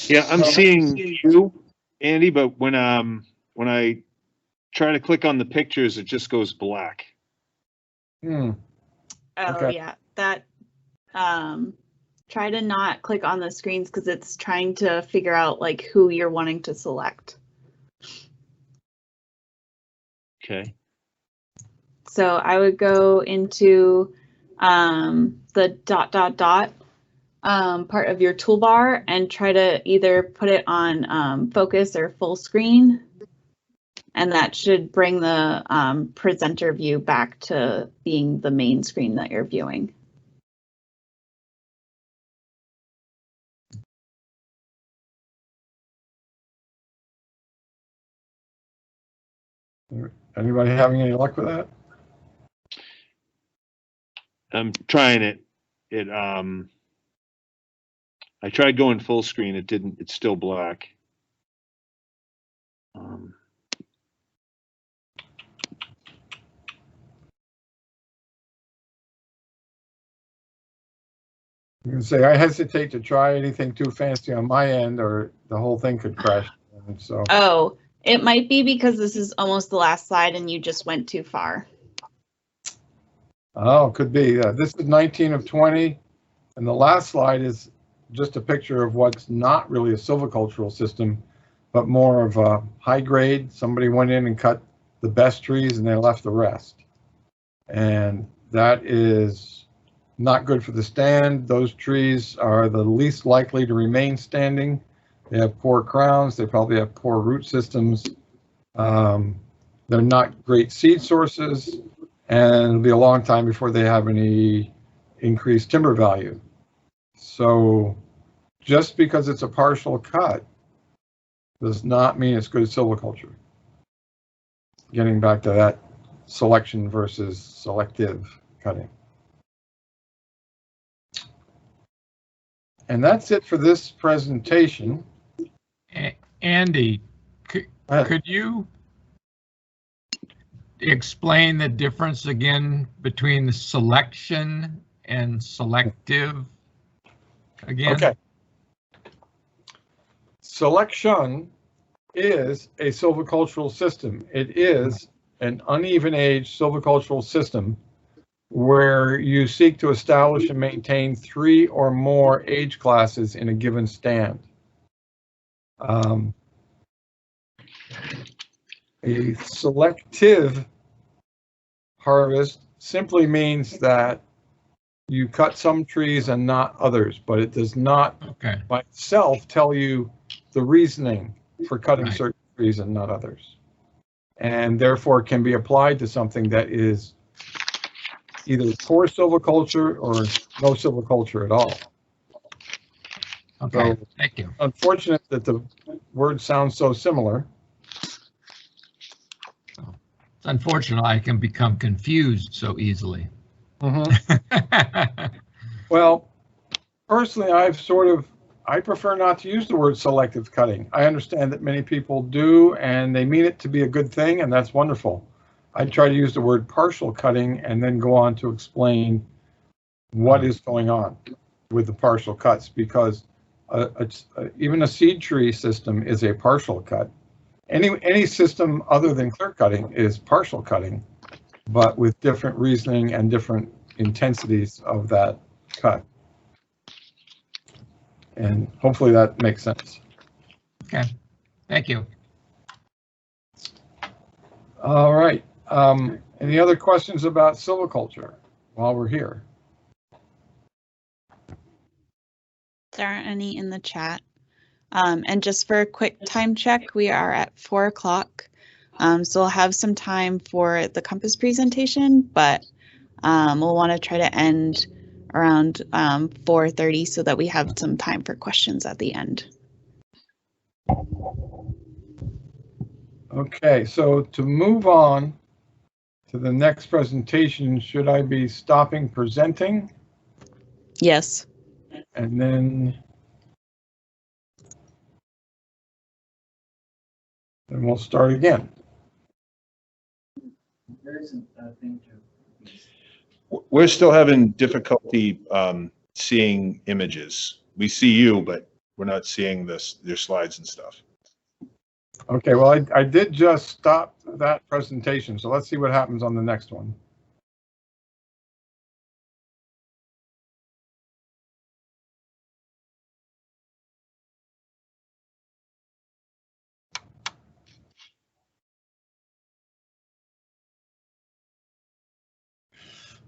Yeah, I'm seeing you, Andy, but when I try to click on the pictures, it just goes black. Oh, Okay. yeah. that, try to not click on the screens because it's trying to figure out like who you're wanting to select. Okay. So I would go into the ... part of your toolbar and try to either put it on focus or full screen. And that should bring the presenter view back to being the main screen that you're viewing. Anybody having any luck with that? I'm trying it. I tried going full screen. It didn't. It's still black. You can say I hesitate to try anything too fancy on my end, or the whole thing could crash. And so. Oh, it might be because this is almost the last slide and you just went too far. Oh, could be. This is 19 of 20, and the last slide is just a picture of what's not really a silvicultural system, but more of a high grade. Somebody went in and cut the best trees and they left the rest. And that is not good for the stand. Those trees are the least likely to remain standing. They have poor crowns. They probably have poor root systems. They're not great seed sources, and it'll be a long time before they have any increased timber value. So just because it's a partial cut does not mean it's good silviculture. Getting back to that selection versus selective cutting. And that's it for this presentation. Andy, could you explain the difference again between the selection and selective again? Okay. Selection is a silvicultural system. It is an uneven age silvicultural system where you seek to establish and maintain 3 or more age classes in a given stand. A selective harvest simply means that you cut some trees and not others, but it does not by itself tell you the reasoning for cutting certain trees and not others. And therefore can be applied to something that is either poor silviculture or no silviculture at all. Okay, so, thank you. Unfortunate that the words sound so similar. It's unfortunate I can become confused so easily. Well, personally, I prefer not to use the word selective cutting. I understand that many people do, and they mean it to be a good thing, and that's wonderful. I try to use the word partial cutting and then go on to explain what is going on with the partial cuts, because even a seed tree system is a partial cut. Any system other than clear cutting is partial cutting, but with different reasoning and different intensities of that cut. And hopefully that makes sense. Okay, thank you. All right. Any other questions about silviculture while we're here? There aren't any in the chat. And just for a quick time check, we are at 4 o'clock. So we'll have some time for the compass presentation, but we'll want to try to end around 4:30 so that we have some time for questions at the end. Okay, so to move on to the next presentation, should I be stopping presenting? Yes. And then we'll start again. We're still having difficulty seeing images. We see you, but we're not seeing your slides and stuff. Okay, well, I did just stop that presentation, so let's see what happens on the next one.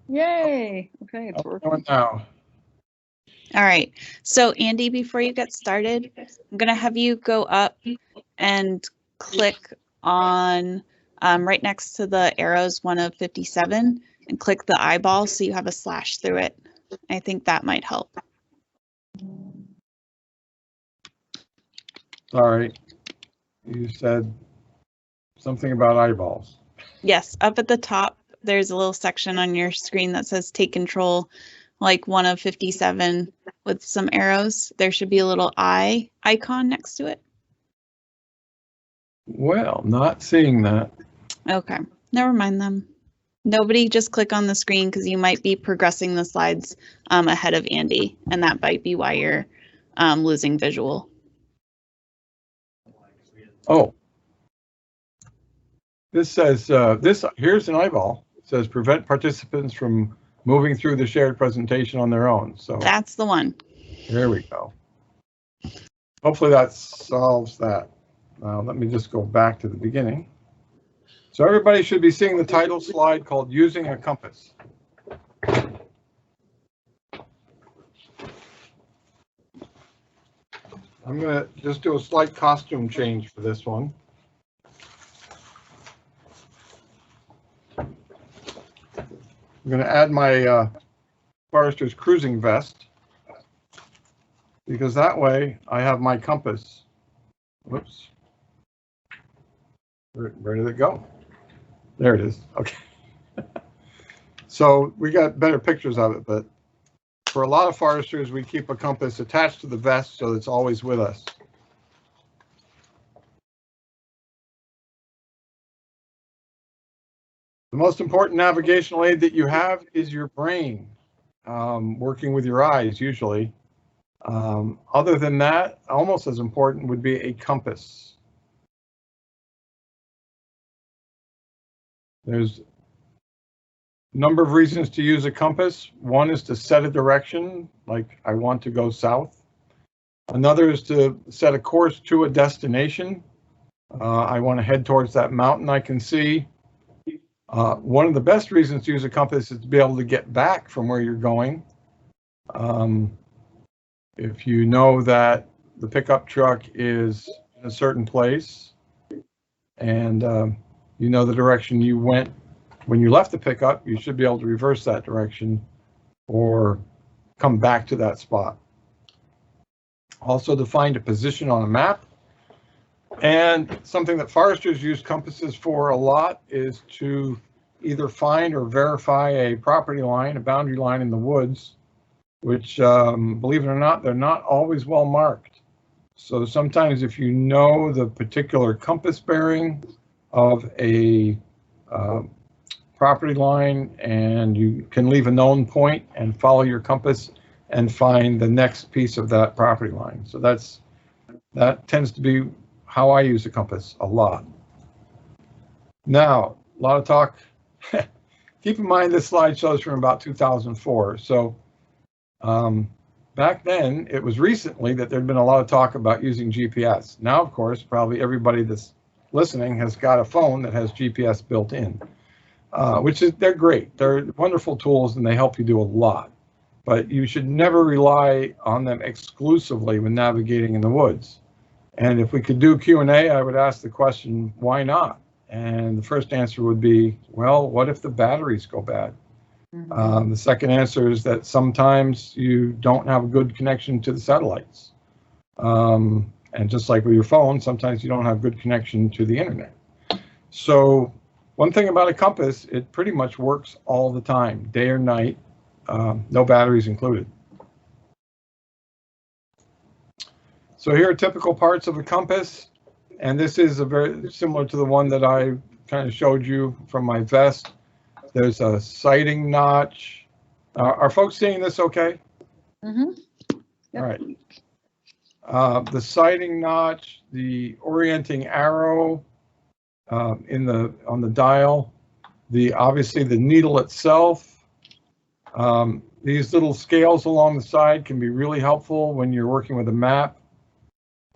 Yay. Okay, it's How we working. doing now? All right. So Andy, before you get started, I'm going to have you go up and click on right next to the arrows, 1 of 57, and click the eyeball so you have a slash through it. I think that might help. Sorry, you said something about eyeballs. Yes, up at the top, there's a little section on your screen that says take control, like 1 of 57 with some arrows. There should be a little eye icon next to it. Well, not seeing that. Okay, never mind them. Nobody just click on the screen because you might be progressing the slides ahead of Andy, and that might be why you're losing visual. Oh. This says, here's an eyeball. It says prevent participants from moving through the shared presentation on their own. So That's the one. there we go. Hopefully that solves that. Now let me just go back to the beginning. So everybody should be seeing the title slide called Using a Compass. I'm going to just do a slight costume change for this one. I'm going to add my Forester's cruising vest, because that way I have my compass. Whoops. Where did it go? There it is. Okay. So we got better pictures of it, but for a lot of foresters, we keep a compass attached to the vest so it's always with us. The most important navigational aid that you have is your brain, working with your eyes usually. Other than that, almost as important would be a compass. There's a number of reasons to use a compass. One is to set a direction, like I want to go south. Another is to set a course to a destination. I want to head towards that mountain I can see. One of the best reasons to use a compass is to be able to get back from where you're going. If you know that the pickup truck is in a certain place and you know the direction you went when you left the pickup, you should be able to reverse that direction or come back to that spot. Also to find a position on a map. And something that foresters use compasses for a lot is to either find or verify a property line, a boundary line in the woods, which, believe it or not, they're not always well marked. So sometimes if you know the particular compass bearing of a property line and you can leave a known point and follow your compass and find the next piece of that property line. So that tends to be how I use a compass a lot. Now, a lot of talk. Keep in mind this slide shows from about 2004. So back then, it was recently that there'd been a lot of talk about using GPS. Now, of course, probably everybody that's listening has got a phone that has GPS built in, they're great. They're wonderful tools and they help you do a lot. But you should never rely on them exclusively when navigating in the woods. And if we could do Q&A, I would ask the question, why not? And the first answer would be, well, what if the batteries go bad? The second answer is that sometimes you don't have a good connection to the satellites. And just like with your phone, sometimes you don't have good connection to the internet. So one thing about a compass, it pretty much works all the time, day or night, no batteries included. So here are typical parts of a compass. And this is a very similar to the one that I kind of showed you from my vest. There's a sighting notch. Are folks seeing this okay? Mm-hmm. All Yep. right. The sighting notch, the orienting arrow on the dial, obviously the needle itself. These little scales along the side can be really helpful when you're working with a map.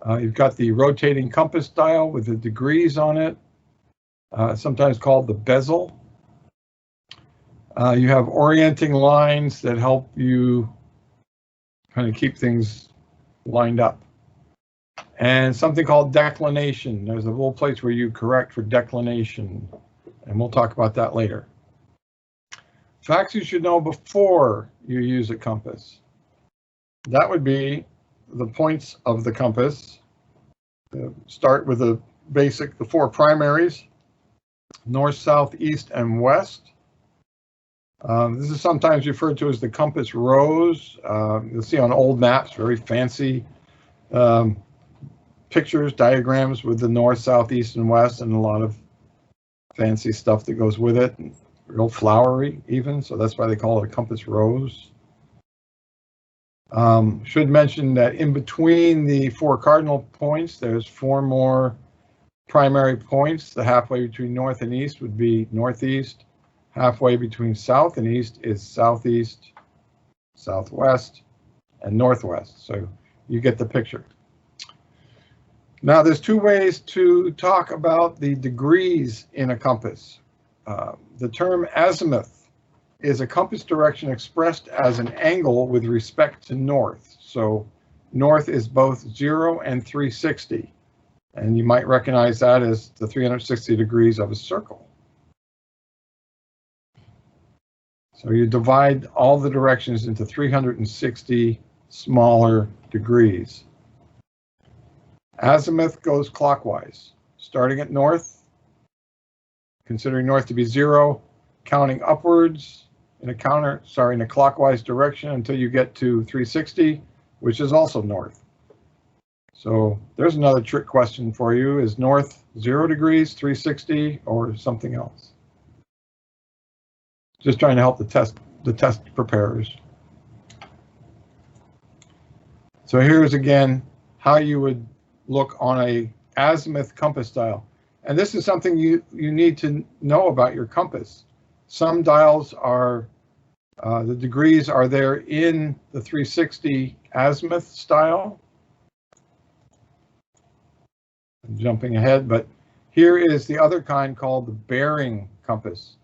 You've got the rotating compass dial with the degrees on it, sometimes called the bezel. You have orienting lines that help you kind of keep things lined up. And something called declination. There's a little place where you correct for declination, and we'll talk about that later. Facts you should know before you use a compass. That would be the points of the compass. Start with the basic, the 4 primaries: north, south, east, and west. This is sometimes referred to as the compass rose. You'll see on old maps, very fancy pictures, diagrams with the north, south, east, and west, and a lot of fancy stuff that goes with it, real flowery even, so that's why they call it a compass rose. Should mention that in between the 4 cardinal points, there's 4 more primary points. The halfway between north and east would be northeast. Halfway between south and east is southeast, southwest, and northwest. So you get the picture. Now there's 2 ways to talk about the degrees in a compass. The term azimuth is a compass direction expressed as an angle with respect to north. So north is both 0 and 360. And you might recognize that as the 360 degrees of a circle. So you divide all the directions into 360 smaller degrees. Azimuth goes clockwise, starting at north, considering north to be 0, counting upwards in a clockwise direction until you get to 360, which is also north. So there's another trick question for you. Is north 0 degrees, 360, or something else? Just trying to help the test preparers. So here's again how you would look on a azimuth compass dial. And this is something you need to know about your compass. Some dials are, the degrees are there in the 360 azimuth style. I'm jumping ahead, but here is the other kind called the bearing compass.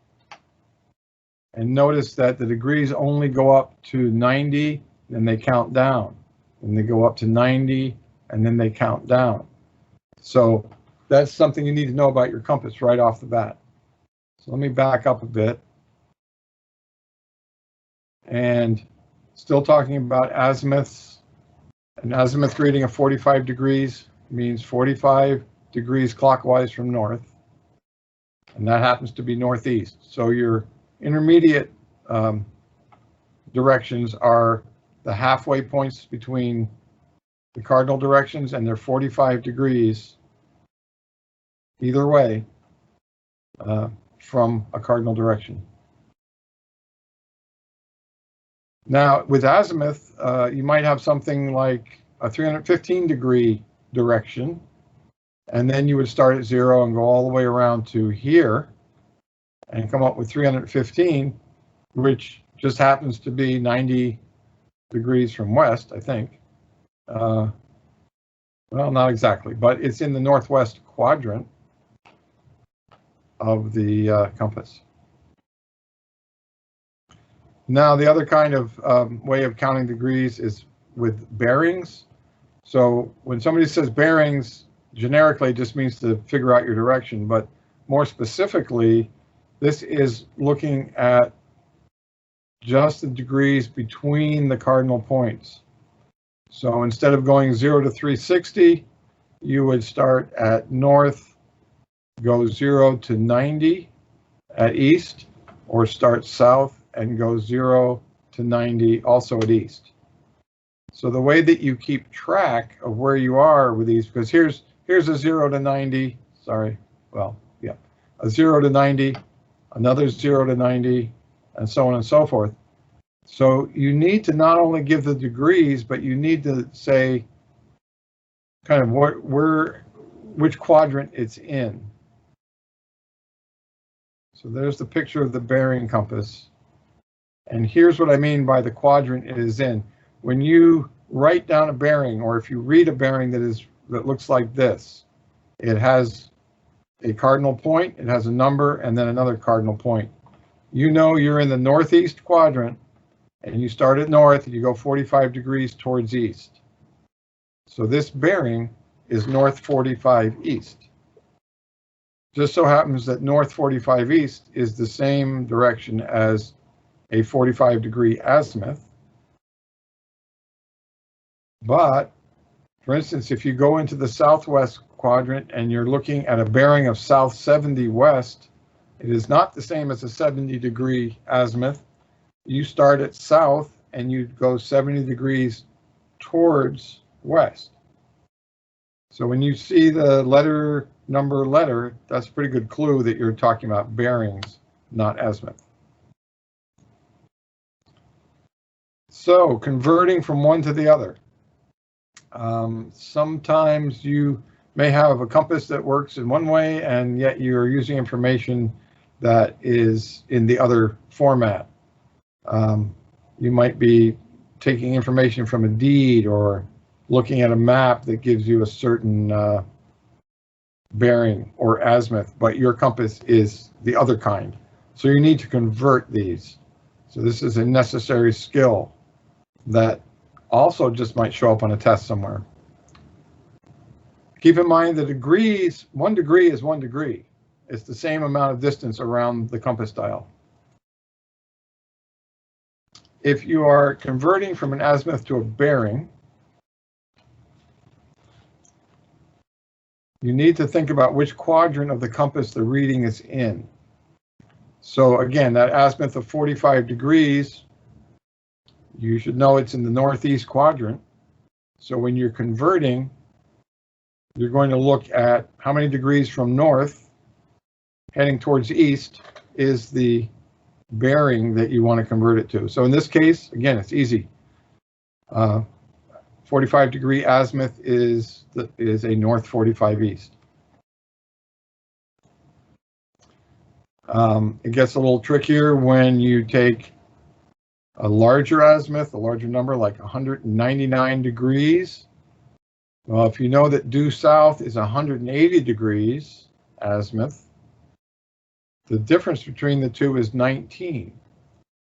And notice that the degrees only go up to 90, then they count down. And they go up to 90, and then they count down. So that's something you need to know about your compass right off the bat. So let me back up a bit. And still talking about azimuths. An azimuth reading of 45 degrees means 45 degrees clockwise from north. And that happens to be northeast. So your intermediate directions are the halfway points between the cardinal directions, and they're 45 degrees either way from a cardinal direction. Now with azimuth, you might have something like a 315 degree direction, and then you would start at 0 and go all the way around to here and come up with 315, which just happens to be 90 degrees from west, I think. Well, not exactly, but it's in the northwest quadrant of the compass. Now, the other kind of way of counting degrees is with bearings. So when somebody says bearings, generically it just means to figure out your direction, but more specifically, this is looking at just the degrees between the cardinal points. So instead of going 0 to 360, you would start at north, go 0 to 90 at east, or start south and go 0 to 90 also at east. So the way that you keep track of where you are with these, because here's a 0 to 90, sorry, well, yeah, a 0 to 90, another 0 to 90, and so on and so forth. So you need to not only give the degrees, but you need to say kind of which quadrant it's in. So there's the picture of the bearing compass. And here's what I mean by the quadrant it is in. When you write down a bearing, or if you read a bearing that looks like this, it has a cardinal point, it has a number, and then another cardinal point. you know you're in the northeast quadrant, and you start at north and you go 45 degrees towards east. So this bearing is north 45 east. Just so happens that north 45 east is the same direction as a 45-degree azimuth. But, for instance, if you go into the southwest quadrant and you're looking at a bearing of south 70 west, it is not the same as a 70-degree azimuth. You start at south and you go 70 degrees towards west. So when you see the letter, that's a pretty good clue that you're talking about bearings, not azimuth. So converting from one to the other. Sometimes you may have a compass that works in one way and yet you're using information that is in the other format. You might be taking information from a deed or looking at a map that gives you a certain bearing or azimuth, but your compass is the other kind. So you need to convert these. So this is a necessary skill that also just might show up on a test somewhere. Keep in mind the degrees, 1 degree is 1 degree. It's the same amount of distance around the compass dial. If you are converting from an azimuth to a bearing, you need to think about which quadrant of the compass the reading is in. So again, that azimuth of 45 degrees, you should know it's in the northeast quadrant. So when you're converting, you're going to look at how many degrees from north heading towards east is the bearing that you want to convert it to. So in this case, again, it's easy. 45-degree azimuth is a north 45 east. It gets a little trickier when you take a larger azimuth, a larger number like 199 degrees. Well, if you know that due south is 180 degrees azimuth, the difference between the two is 19.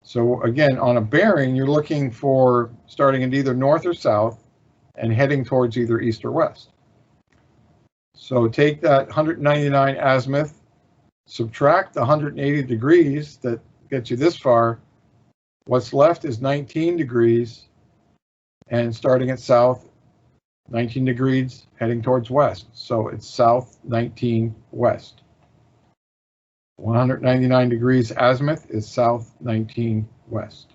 So again, on a bearing, you're looking for starting at either north or south and heading towards either east or west. So take that 199 azimuth, subtract the 180 degrees that gets you this far. What's left is 19 degrees, and starting at south, 19 degrees heading towards west. So it's south 19 west. 199 degrees azimuth is south 19 west.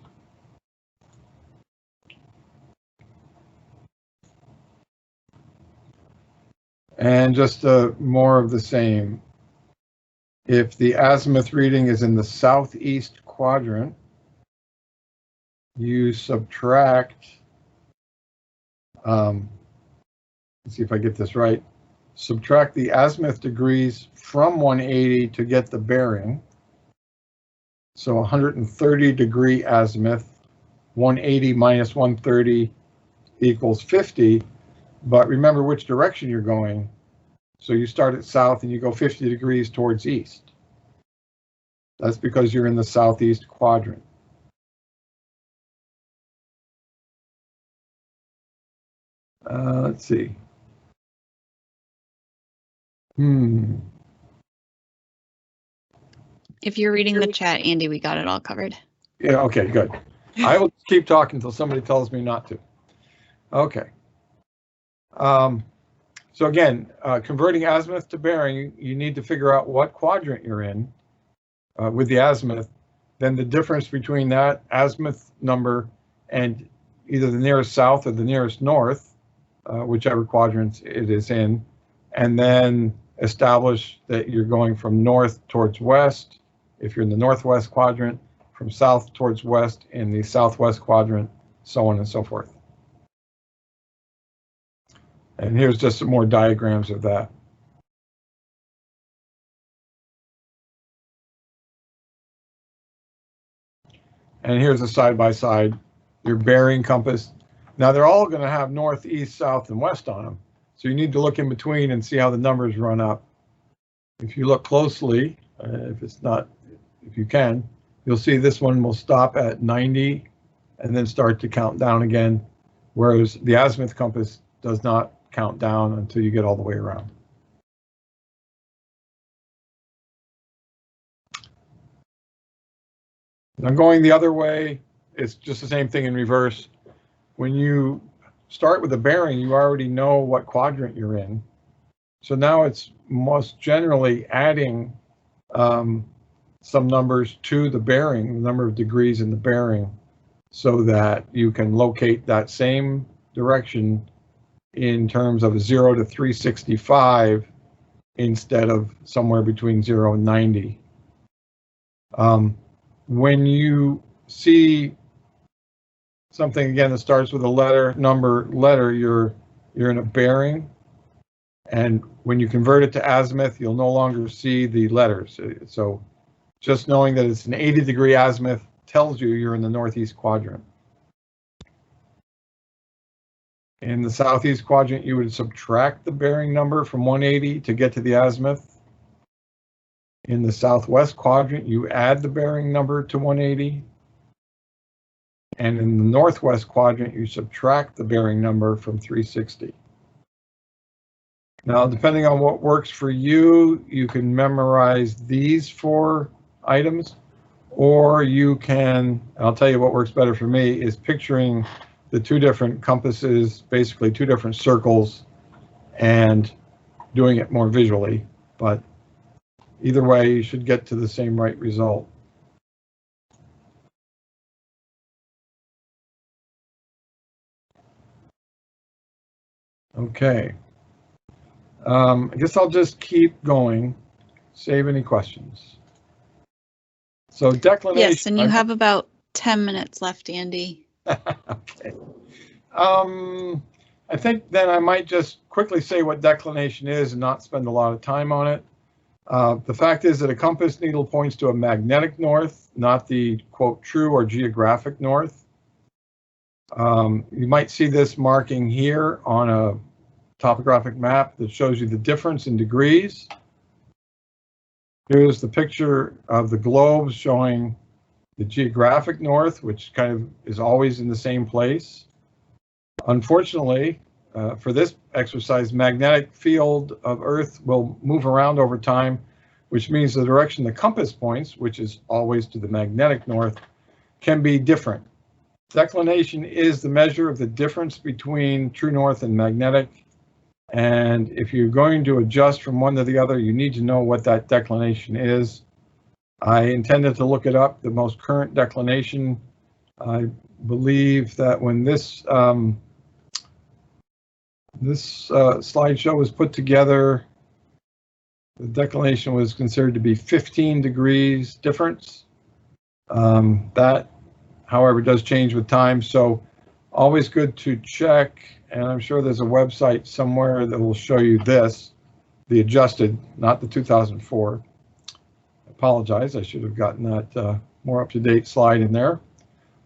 And just more of the same. If the azimuth reading is in the southeast quadrant, you subtract, let's see if I get this right, subtract the azimuth degrees from 180 to get the bearing. So 130 degree azimuth, 180 minus 130 equals 50. But remember which direction you're going. So you start at south and you go 50 degrees towards east. That's because you're in the southeast quadrant. Let's see. If you're reading the chat, Andy, we got it all covered. Yeah, okay, good. I will keep talking until somebody tells me not to. Okay. So again, converting azimuth to bearing, you need to figure out what quadrant you're in with the azimuth. Then the difference between that azimuth number and either the nearest south or the nearest north, whichever quadrant it is in, and then establish that you're going from north towards west if you're in the northwest quadrant, from south towards west in the southwest quadrant, so on and so forth. And here's just some more diagrams of that. And here's a side-by-side, your bearing compass. Now they're all going to have north, east, south, and west on them. So you need to look in between and see how the numbers run up. If you look closely, if you can, you'll see this one will stop at 90 and then start to count down again, whereas the azimuth compass does not count down until you get all the way around. Now going the other way, it's just the same thing in reverse. When you start with a bearing, you already know what quadrant you're in. So now it's most generally adding some numbers to the bearing, the number of degrees in the bearing, so that you can locate that same direction in terms of 0 to 365 instead of somewhere between 0 and 90. When you see something again that starts with a letter, number, letter, you're in a bearing, and when you convert it to azimuth, you'll no longer see the letters. So just knowing that it's an 80-degree azimuth tells you you're in the northeast quadrant. In the southeast quadrant, you would subtract the bearing number from 180 to get to the azimuth. In the southwest quadrant, you add the bearing number to 180. And in the northwest quadrant, you subtract the bearing number from 360. Now, depending on what works for you, you can memorize these 4 items, or you can, I'll tell you what works better for me, is picturing the 2 different compasses, basically 2 different circles, and doing it more visually. But either way, you should get to the same right result. Okay. I guess I'll just keep going, save any questions. So declination. Yes, and you have about 10 minutes left, Andy. Okay. I think then I might just quickly say what declination is and not spend a lot of time on it. The fact is that a compass needle points to a magnetic north, not the, quote, true or geographic north. You might see this marking here on a topographic map that shows you the difference in degrees. Here's the picture of the globe showing the geographic north, which kind of is always in the same place. Unfortunately, for this exercise, magnetic field of Earth will move around over time, which means the direction the compass points, which is always to the magnetic north, can be different. Declination is the measure of the difference between true north and magnetic. And if you're going to adjust from one to the other, you need to know what that declination is. I intended to look it up. The most current declination, I believe that when this slideshow was put together, the declination was considered to be 15 degrees difference. That, however, does change with time, so always good to check, and I'm sure there's a website somewhere that will show you this, the adjusted, not the 2004. I apologize, I should have gotten that more up-to-date slide in there,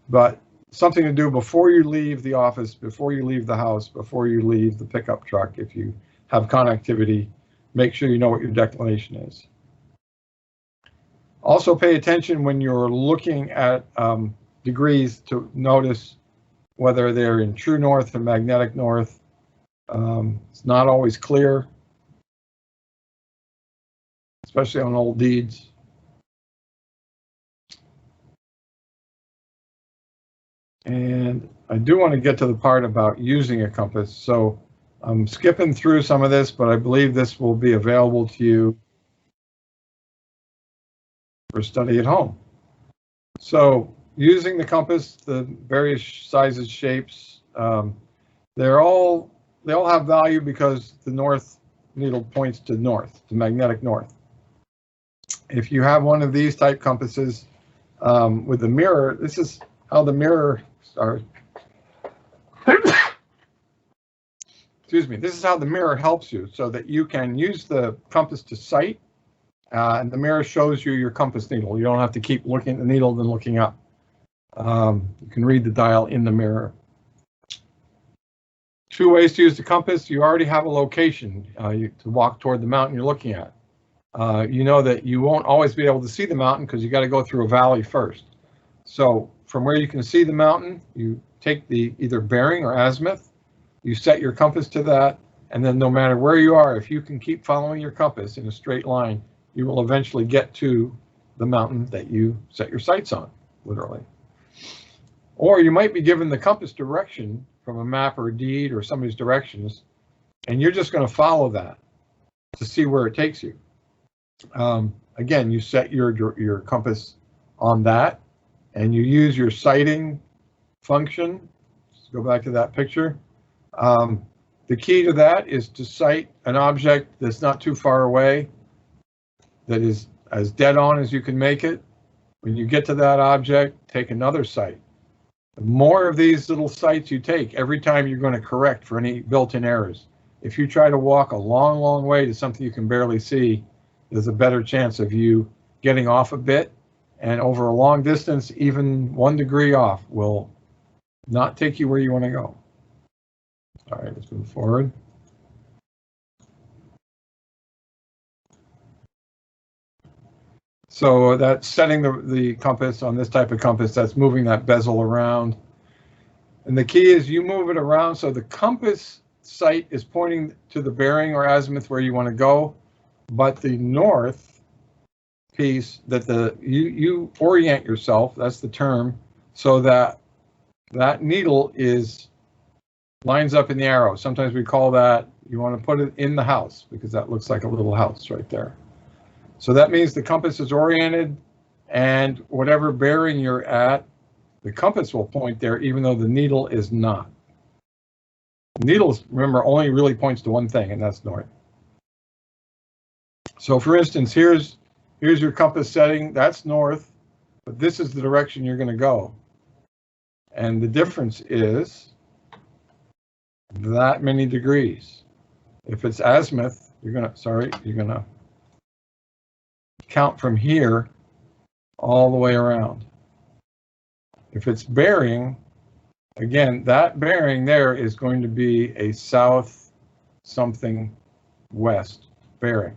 but something to do before you leave the office, before you leave the house, before you leave the pickup truck. If you have connectivity, make sure you know what your declination is. Also pay attention when you're looking at degrees to notice whether they're in true north or magnetic north. It's not always clear, especially on old deeds. And I do want to get to the part about using a compass. So I'm skipping through some of this, but I believe this will be available to you for study at home. So using the compass, the various sizes, shapes, they all have value because the north needle points to north, the magnetic north. If you have one of these type compasses with the mirror, this is how the mirror, excuse me, this is how the mirror helps you so that you can use the compass to sight, and the mirror shows you your compass needle. You don't have to keep looking at the needle and looking up. You can read the dial in the mirror. 2 ways to use the compass. You already have a location to walk toward the mountain you're looking at. you know that you won't always be able to see the mountain because you got to go through a valley first. So from where you can see the mountain, you take the either bearing or azimuth, you set your compass to that, and then no matter where you are, if you can keep following your compass in a straight line, you will eventually get to the mountain that you set your sights on, literally. Or you might be given the compass direction from a map or a deed or somebody's directions, and you're just going to follow that to see where it takes you. Again, you set your compass on that, and you use your sighting function. Let's go back to that picture. The key to that is to sight an object that's not too far away, that is as dead on as you can make it. When you get to that object, take another sight. The more of these little sights you take, every time you're going to correct for any built-in errors. If you try to walk a long, long way to something you can barely see, there's a better chance of you getting off a bit. And over a long distance, even 1 degree off will not take you where you want to go. All right, let's move forward. So that's setting the compass on this type of compass. That's moving that bezel around. And the key is you move it around so the compass sight is pointing to the bearing or azimuth where you want to go, but the north piece that you orient yourself, that's the term, so that that needle lines up in the arrow. Sometimes we call that, you want to put it in the house because that looks like a little house right there. So that means the compass is oriented, and whatever bearing you're at, the compass will point there even though the needle is not. Needles, remember, only really points to one thing, and that's north. So for instance, here's your compass setting, that's north, but this is the direction you're going to go. And the difference is that many degrees. If it's azimuth, you're going to count from here all the way around. If it's bearing, again, that bearing there is going to be a south something west bearing.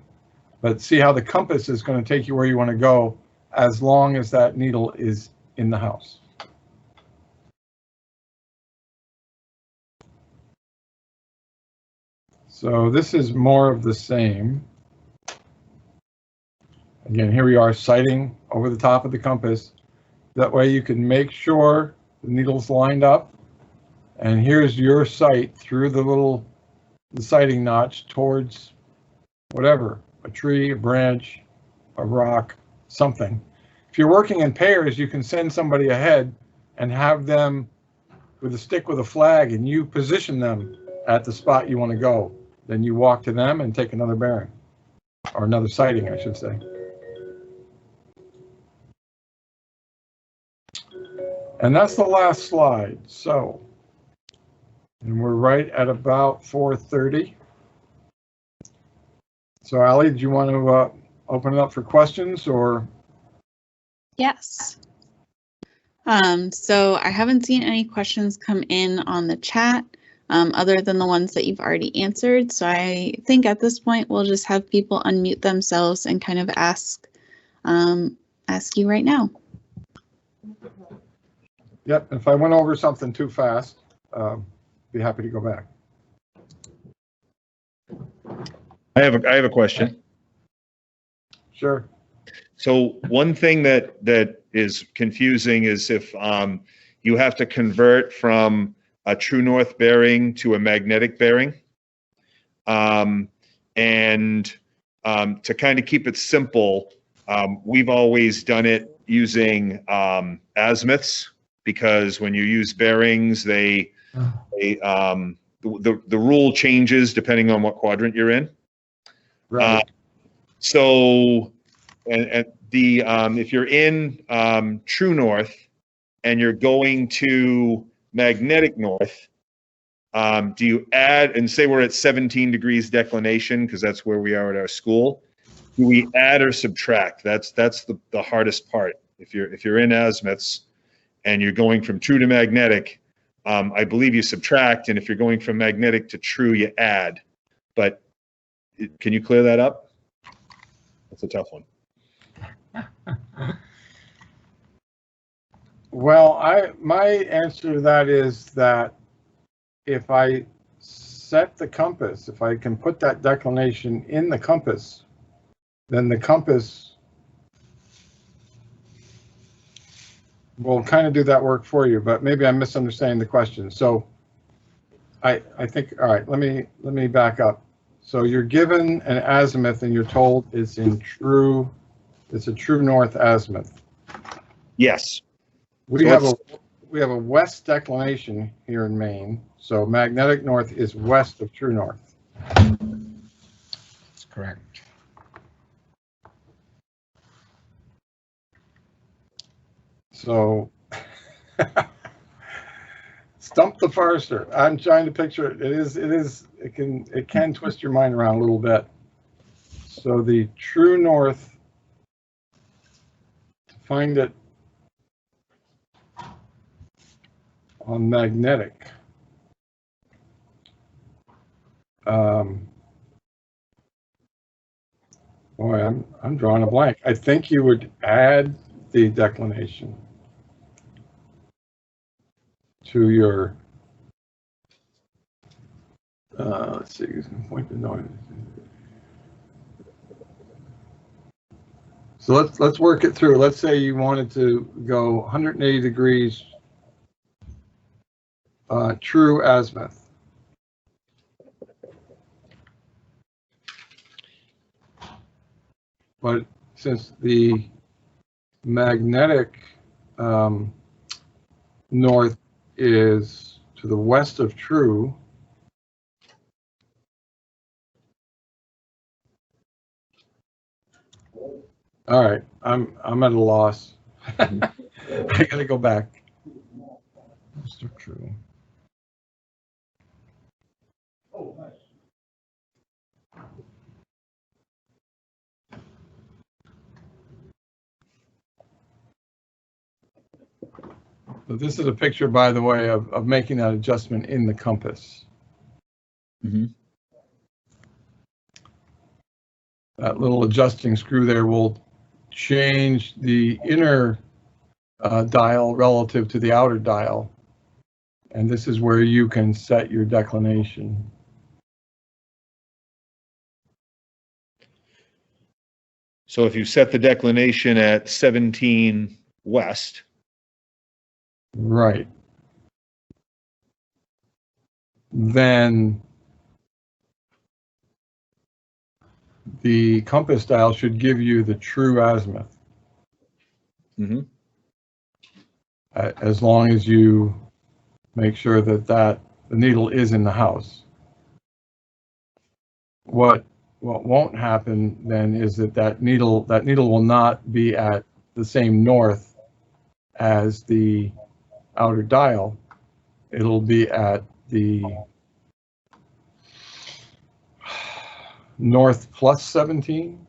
But see how the compass is going to take you where you want to go as long as that needle is in the house. So this is more of the same. Again, here we are sighting over the top of the compass. That way you can make sure the needle's lined up. And here's your sight through the sighting notch towards whatever, a tree, a branch, a rock, something. If you're working in pairs, you can send somebody ahead and have them with a stick with a flag, and you position them at the spot you want to go. Then you walk to them and take another bearing, or another sighting, I should say. And that's the last slide. So, and we're right at about 4:30. So, Allie, do you want to open it up for questions, or? Yes. So I haven't seen any questions come in on the chat other than the ones that you've already answered. So I think at this point, we'll just have people unmute themselves and kind of ask you right now. Yep, if I went over something too fast, be happy to go back. I have a question. Sure. So one thing that is confusing is if you have to convert from a true north bearing to a magnetic bearing. And to kind of keep it simple, we've always done it using azimuths, because when you use bearings, the rule changes depending on what quadrant you're in. Right. If you're in true north and you're going to magnetic north, do you add, and say we're at 17 degrees declination because that's where we are at our school, do we add or subtract? That's the hardest part. If you're in azimuths and you're going from true to magnetic, I believe you subtract, and if you're going from magnetic to true, you add. But can you clear that up? That's a tough one. Well, my answer to that is that if I set the compass, if I can put that declination in the compass, then the compass will kind of do that work for you, but maybe I'm misunderstanding the question. So I think, all right, let me back up. So you're given an azimuth and you're told it's a true north azimuth. Yes. We have a west declination here in Maine, so magnetic north is west of true north. That's correct. So stump the forester. I'm trying to picture it. It can twist your mind around a little bit. So the true north, to find it on magnetic. Boy, I'm drawing a blank. I think you would add the declination to your. Let's see. Point to noise. So let's work it through. Let's say you wanted to go 180 degrees. True azimuth. But since the magnetic north is to the west of true, all right, I'm at a loss. I gotta go back. West of true. So this is a picture, by the way, of making that adjustment in the compass. Mm-hmm. That little adjusting screw there will change the inner dial relative to the outer dial. And this is where you can set your declination. So if you set the declination at 17 west. Right. Then the compass dial should give you the true azimuth. Mm-hmm. As long as you make sure that the needle is in the house. What won't happen then is that needle will not be at the same north as the outer dial. It'll be at the north plus 17.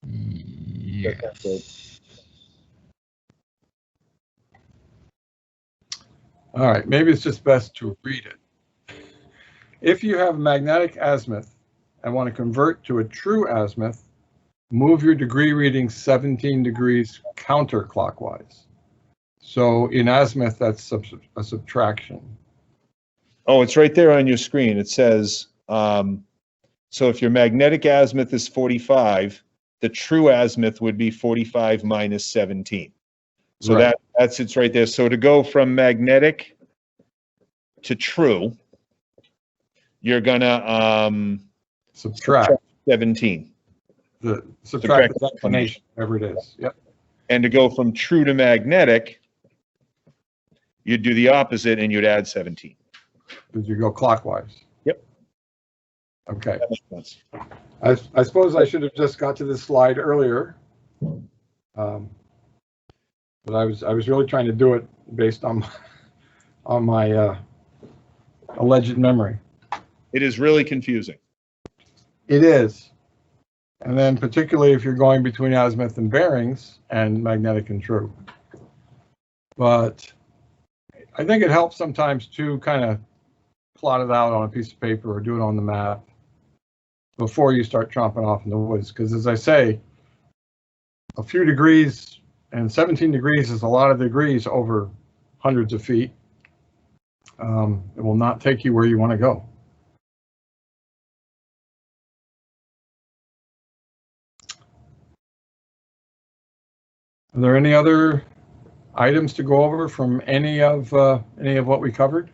Yes. All right, maybe it's just best to read it. If you have magnetic azimuth and want to convert to a true azimuth, move your degree reading 17 degrees counterclockwise. So in azimuth, that's a subtraction. Oh, it's right there on your screen. It says, so if your magnetic azimuth is 45, the true azimuth would be 45 minus 17. So Right. that's it's right there. So to go from magnetic to true, you're gonna Subtract 17. Subtract the declination, whatever it is. Yep. And to go from true to magnetic, you'd do the opposite and you'd add 17. Because you go clockwise. Yep. Okay. That makes sense. I suppose I should have just got to this slide earlier. But I was really trying to do it based on my alleged memory. It is really confusing. It is. And then particularly if you're going between azimuth and bearings and magnetic and true. But I think it helps sometimes to kind of plot it out on a piece of paper or do it on the map. before you start chomping off in the woods. Because as I say, a few degrees, and 17 degrees is a lot of degrees over hundreds of feet. It will not take you where you want to go. Are there any other items to go over from any of what we covered?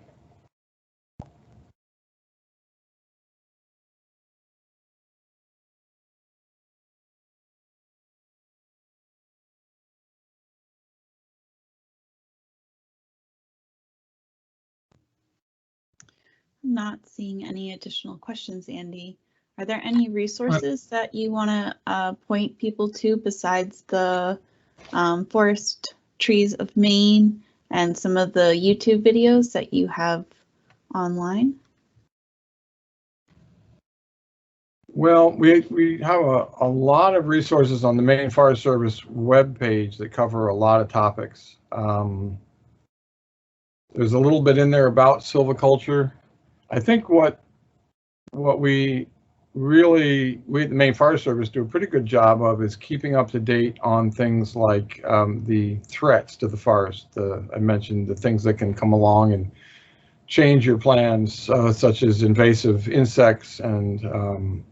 Not seeing any additional questions, Andy. Are there any resources that you want to point people to besides the Forest Trees of Maine and some of the YouTube videos that you have online? Well, we have a lot of resources on the Maine Forest Service webpage that cover a lot of topics. There's a little bit in there about silviculture. I think what we at the Maine Forest Service do a pretty good job of is keeping up to date on things like the threats to the forest. I mentioned the things that can come along and change your plans, such as invasive insects and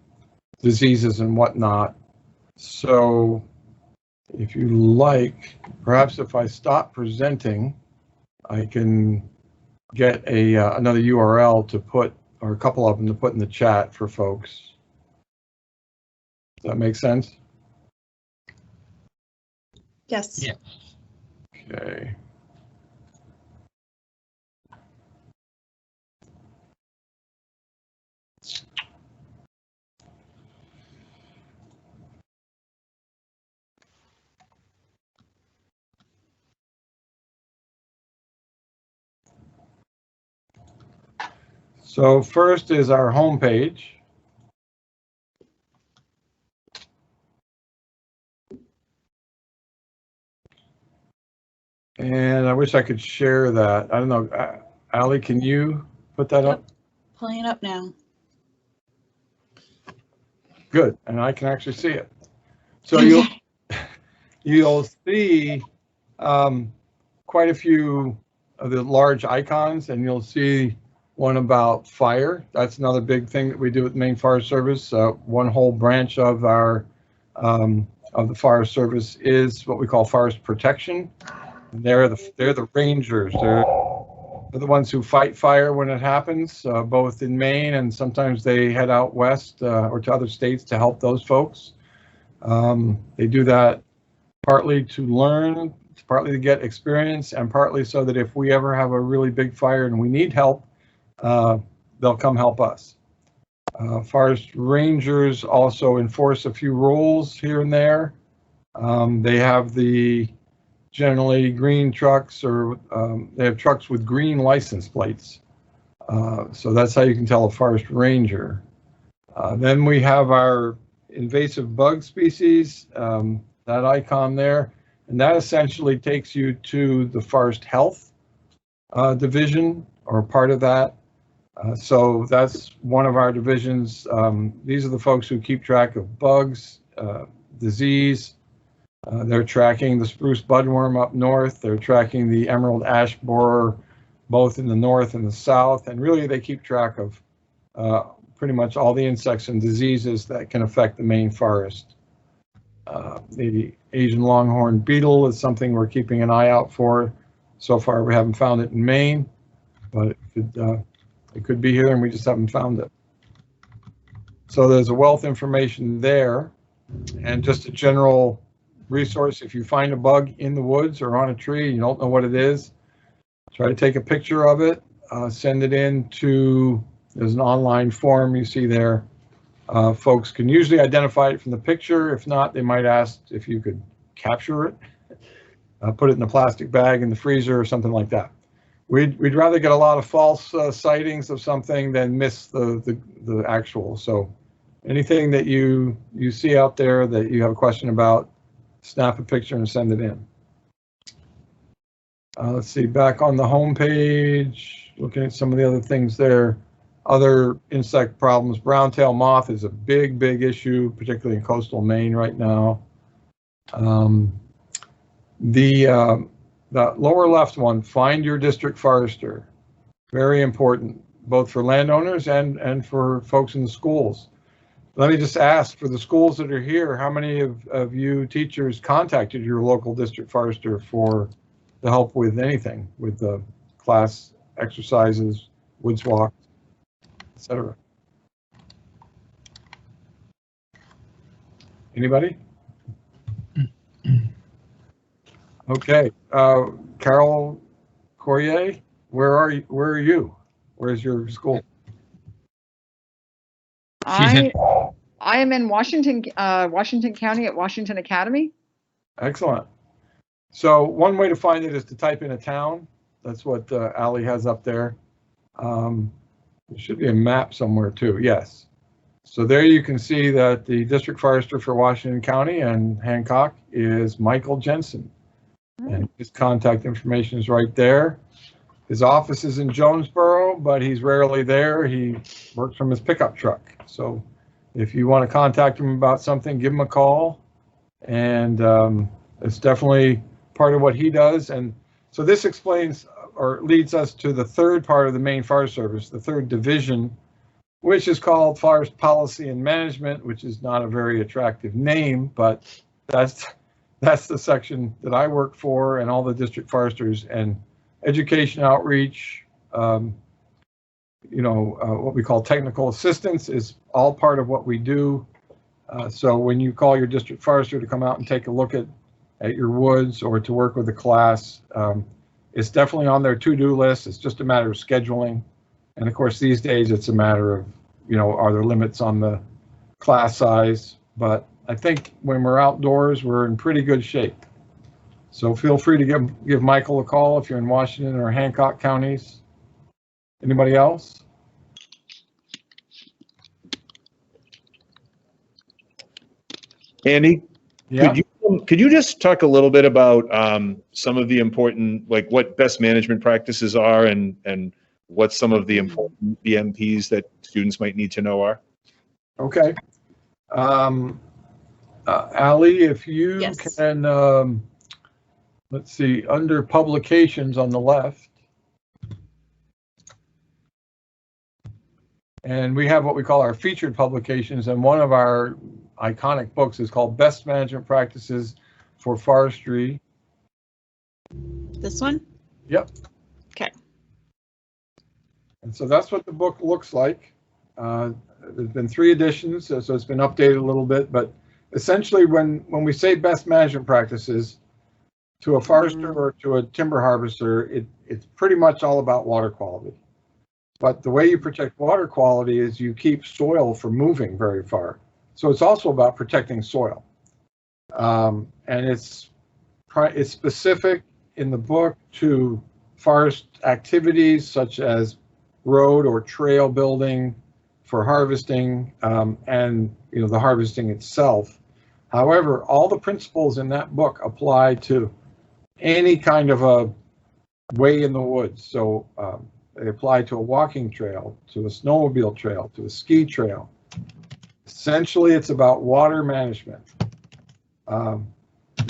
diseases and whatnot. So if you like, perhaps if I stop presenting, I can get another URL to put, or a couple of them to put in the chat for folks. Does that make sense? Yes. Yeah. Okay. So first is our home page. And I wish I could share that. I don't know, Allie, can you put that up? Pulling it up now. Good, and I can actually see it. So you'll see quite a few of the large icons, and you'll see one about fire. That's another big thing that we do at the Maine Forest Service. One whole branch of our of the Forest Service is what we call forest protection. And they're the rangers. They're the ones who fight fire when it happens, both in Maine, and sometimes they head out west or to other states to help those folks. They do that partly to learn, partly to get experience, and partly so that if we ever have a really big fire and we need help, they'll come help us. Forest rangers also enforce a few rules here and there. They have the generally green trucks, or they have trucks with green license plates. So that's how you can tell a forest ranger. Then we have our invasive bug species, that icon there, and that essentially takes you to the forest health division, or part of that. So that's one of our divisions. These are the folks who keep track of bugs, disease. They're tracking the spruce budworm up north. They're tracking the emerald ash borer, both in the north and the south. And really, they keep track of pretty much all the insects and diseases that can affect the Maine forest. The Asian longhorned beetle is something we're keeping an eye out for. So far, we haven't found it in Maine, but it could be here and we just haven't found it. So there's a wealth of information there, and just a general resource. If you find a bug in the woods or on a tree and you don't know what it is, try to take a picture of it, send it in to, there's an online form you see there. Folks can usually identify it from the picture. If not, they might ask if you could capture it, put it in a plastic bag in the freezer or something like that. We'd rather get a lot of false sightings of something than miss the actual. So anything that you see out there that you have a question about, snap a picture and send it in. Let's see, back on the home page, looking at some of the other things there. other insect problems. Brown-tailed moth is a big issue, particularly in coastal Maine right now. The lower left one, find your district forester. Very important, both for landowners and for folks in the schools. Let me just ask, for the schools that are here, how many of you teachers contacted your local district forester for the help with anything, with the class exercises, woods walk, etc.? Anybody? Okay, Carol Courier, where are you? Where's your school? She's I am in Washington County at Washington Academy. Excellent. So one way to find it is to type in a town. That's what Ali has up there. There should be a map somewhere too. Yes. So there you can see that the district forester for Washington County and Hancock is Michael Jensen. And his contact information is right there. His office is in Jonesboro, but he's rarely there. He works from his pickup truck. So if you want to contact him about something, give him a call. And it's definitely part of what he does. And so this explains or leads us to the third part of the Maine Forest Service, the third division, which is called Forest Policy and Management, which is not a very attractive name, but that's the section that I work for, and all the district foresters, and education outreach, what we call technical assistance is all part of what we do. So when you call your district forester to come out and take a look at your woods or to work with a class, it's definitely on their to-do list. It's just a matter of scheduling. And of course, these days it's a matter of, are there limits on the class size? But I think when we're outdoors, we're in pretty good shape. So feel free to give Michael a call if you're in Washington or Hancock counties. Anybody else? Andy, Yeah. could you just talk a little bit about some of the important, like what best management practices are and what some of the important BMPs that students might need to know are? Okay. Ali, if you Yes. can, let's see, under publications on the left, and we have what we call our featured publications, and one of our iconic books is called Best Management Practices for Forestry. This one? Yep. Okay. And so that's what the book looks like. There's been 3 editions, so it's been updated a little bit, but essentially when we say best management practices to a forester or to a timber harvester, it's pretty much all about water quality. But the way you protect water quality is you keep soil from moving very far. So it's also about protecting soil. And it's specific in the book to forest activities such as road or trail building for harvesting, and the harvesting itself. However, all the principles in that book apply to any kind of a way in the woods. So they apply to a walking trail, to a snowmobile trail, to a ski trail. Essentially, it's about water management.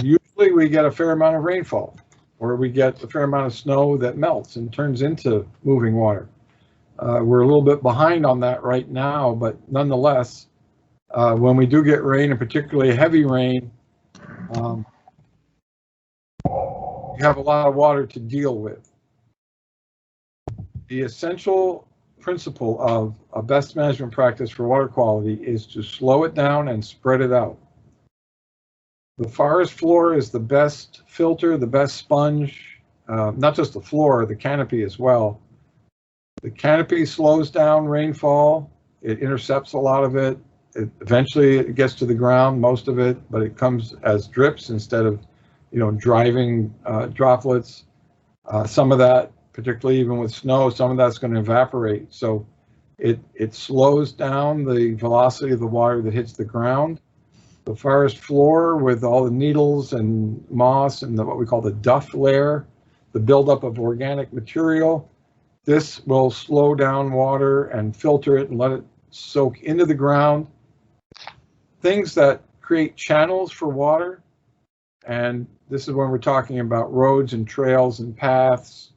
Usually we get a fair amount of rainfall, or we get a fair amount of snow that melts and turns into moving water. We're a little bit behind on that right now, but nonetheless, when we do get rain, and particularly heavy rain, you have a lot of water to deal with. The essential principle of a best management practice for water quality is to slow it down and spread it out. The forest floor is the best filter, the best sponge, not just the floor, the canopy as well. The canopy slows down rainfall. It intercepts a lot of it. Eventually it gets to the ground, most of it, but it comes as drips instead of, driving droplets. Some of that, particularly even with snow, some of that's going to evaporate. So it slows down the velocity of the water that hits the ground. The forest floor with all the needles and moss and what we call the duff layer, the buildup of organic material, This will slow down water and filter it and let it soak into the ground. Things that create channels for water, and this is when we're talking about roads and trails and paths,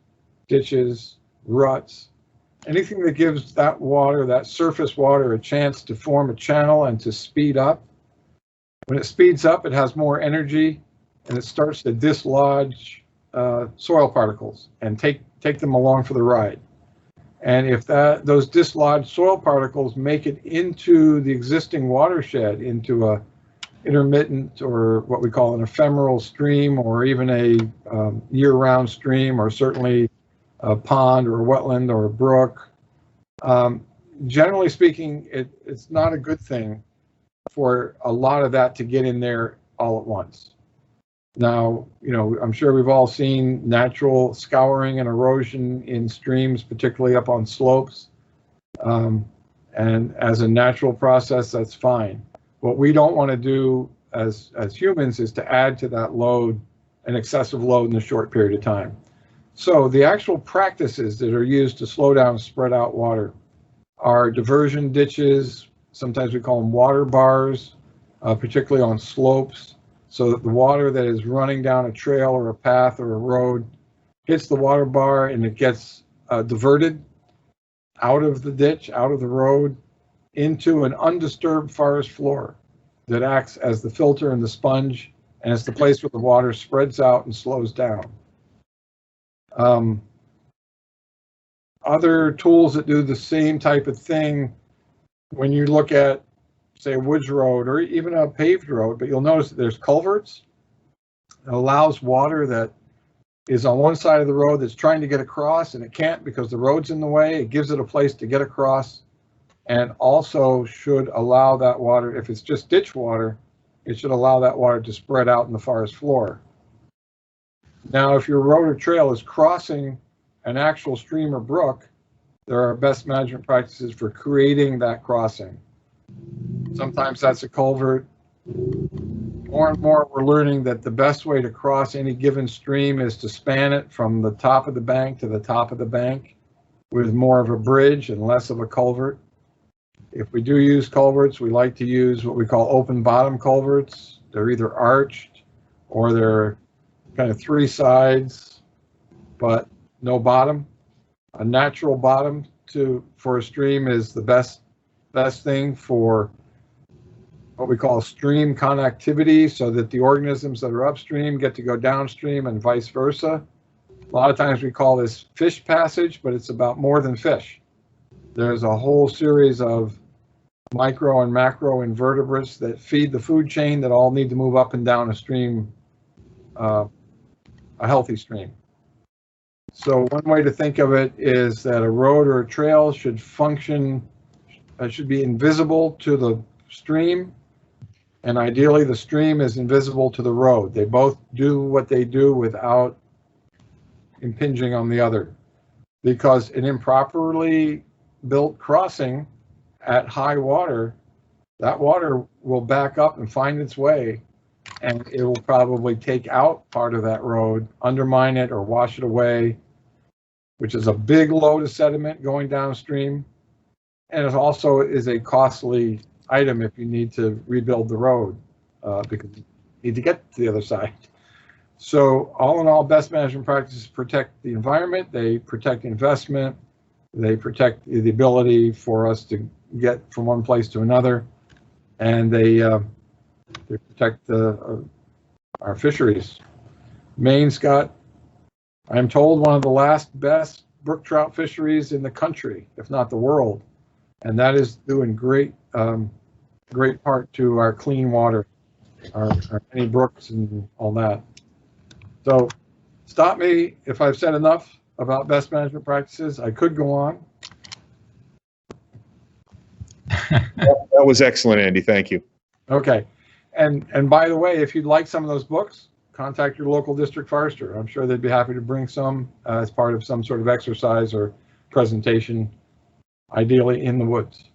ditches, ruts, anything that gives that water, that surface water, a chance to form a channel and to speed up. When it speeds up, it has more energy and it starts to dislodge soil particles and take them along for the ride. And if those dislodged soil particles make it into the existing watershed, into a intermittent or what we call an ephemeral stream, or even a year-round stream, or certainly a pond or a wetland or a brook, generally speaking, it's not a good thing for a lot of that to get in there all at once. Now, I'm sure we've all seen natural scouring and erosion in streams, particularly up on slopes. And as a natural process, that's fine. What we don't want to do as humans is to add to that load, an excessive load in a short period of time. So the actual practices that are used to slow down and spread out water are diversion ditches. Sometimes we call them water bars, particularly on slopes, so that the water that is running down a trail or a path or a road hits the water bar and it gets diverted out of the ditch, out of the road, into an undisturbed forest floor that acts as the filter and the sponge, and it's the place where the water spreads out and slows down. Other tools that do the same type of thing, when you look at, say, a woods road or even a paved road, but you'll notice that there's culverts. It allows water that is on one side of the road that's trying to get across and it can't because the road's in the way. It gives it a place to get across, and also should allow that water, if it's just ditch water, it should allow that water to spread out in the forest floor. Now, if your road or trail is crossing an actual stream or brook, there are best management practices for creating that crossing. Sometimes that's a culvert. More and more, we're learning that the best way to cross any given stream is to span it from the top of the bank to the top of the bank with more of a bridge and less of a culvert. If we do use culverts, we like to use what we call open bottom culverts. They're either arched or they're kind of three sides, but no bottom. A natural bottom for a stream is the best thing for what we call stream connectivity, so that the organisms that are upstream get to go downstream and vice versa. A lot of times we call this fish passage, but it's about more than fish. There's a whole series of micro and macro invertebrates that feed the food chain that all need to move up and down a stream, a healthy stream. So one way to think of it is that a road or a trail should function, should be invisible to the stream, and ideally the stream is invisible to the road. They both do what they do without impinging on the other, because an improperly built crossing at high water, that water will back up and find its way, and it will probably take out part of that road, undermine it, or wash it away, which is a big load of sediment going downstream. And it also is a costly item if you need to rebuild the road, because you need to get to the other side. So all in all, best management practices protect the environment, they protect investment, they protect the ability for us to get from one place to another, and they protect our fisheries. Maine's got, I'm told, one of the best brook trout fisheries in the country, if not the world, and that is doing great part to our clean water, our many brooks and all that. So stop me if I've said enough about best management practices. I could go on. That was excellent, Andy. Thank you. Okay. And by the way, if you'd like some of those books, contact your local district forester. I'm sure they'd be happy to bring some as part of some sort of exercise or presentation, ideally in the woods.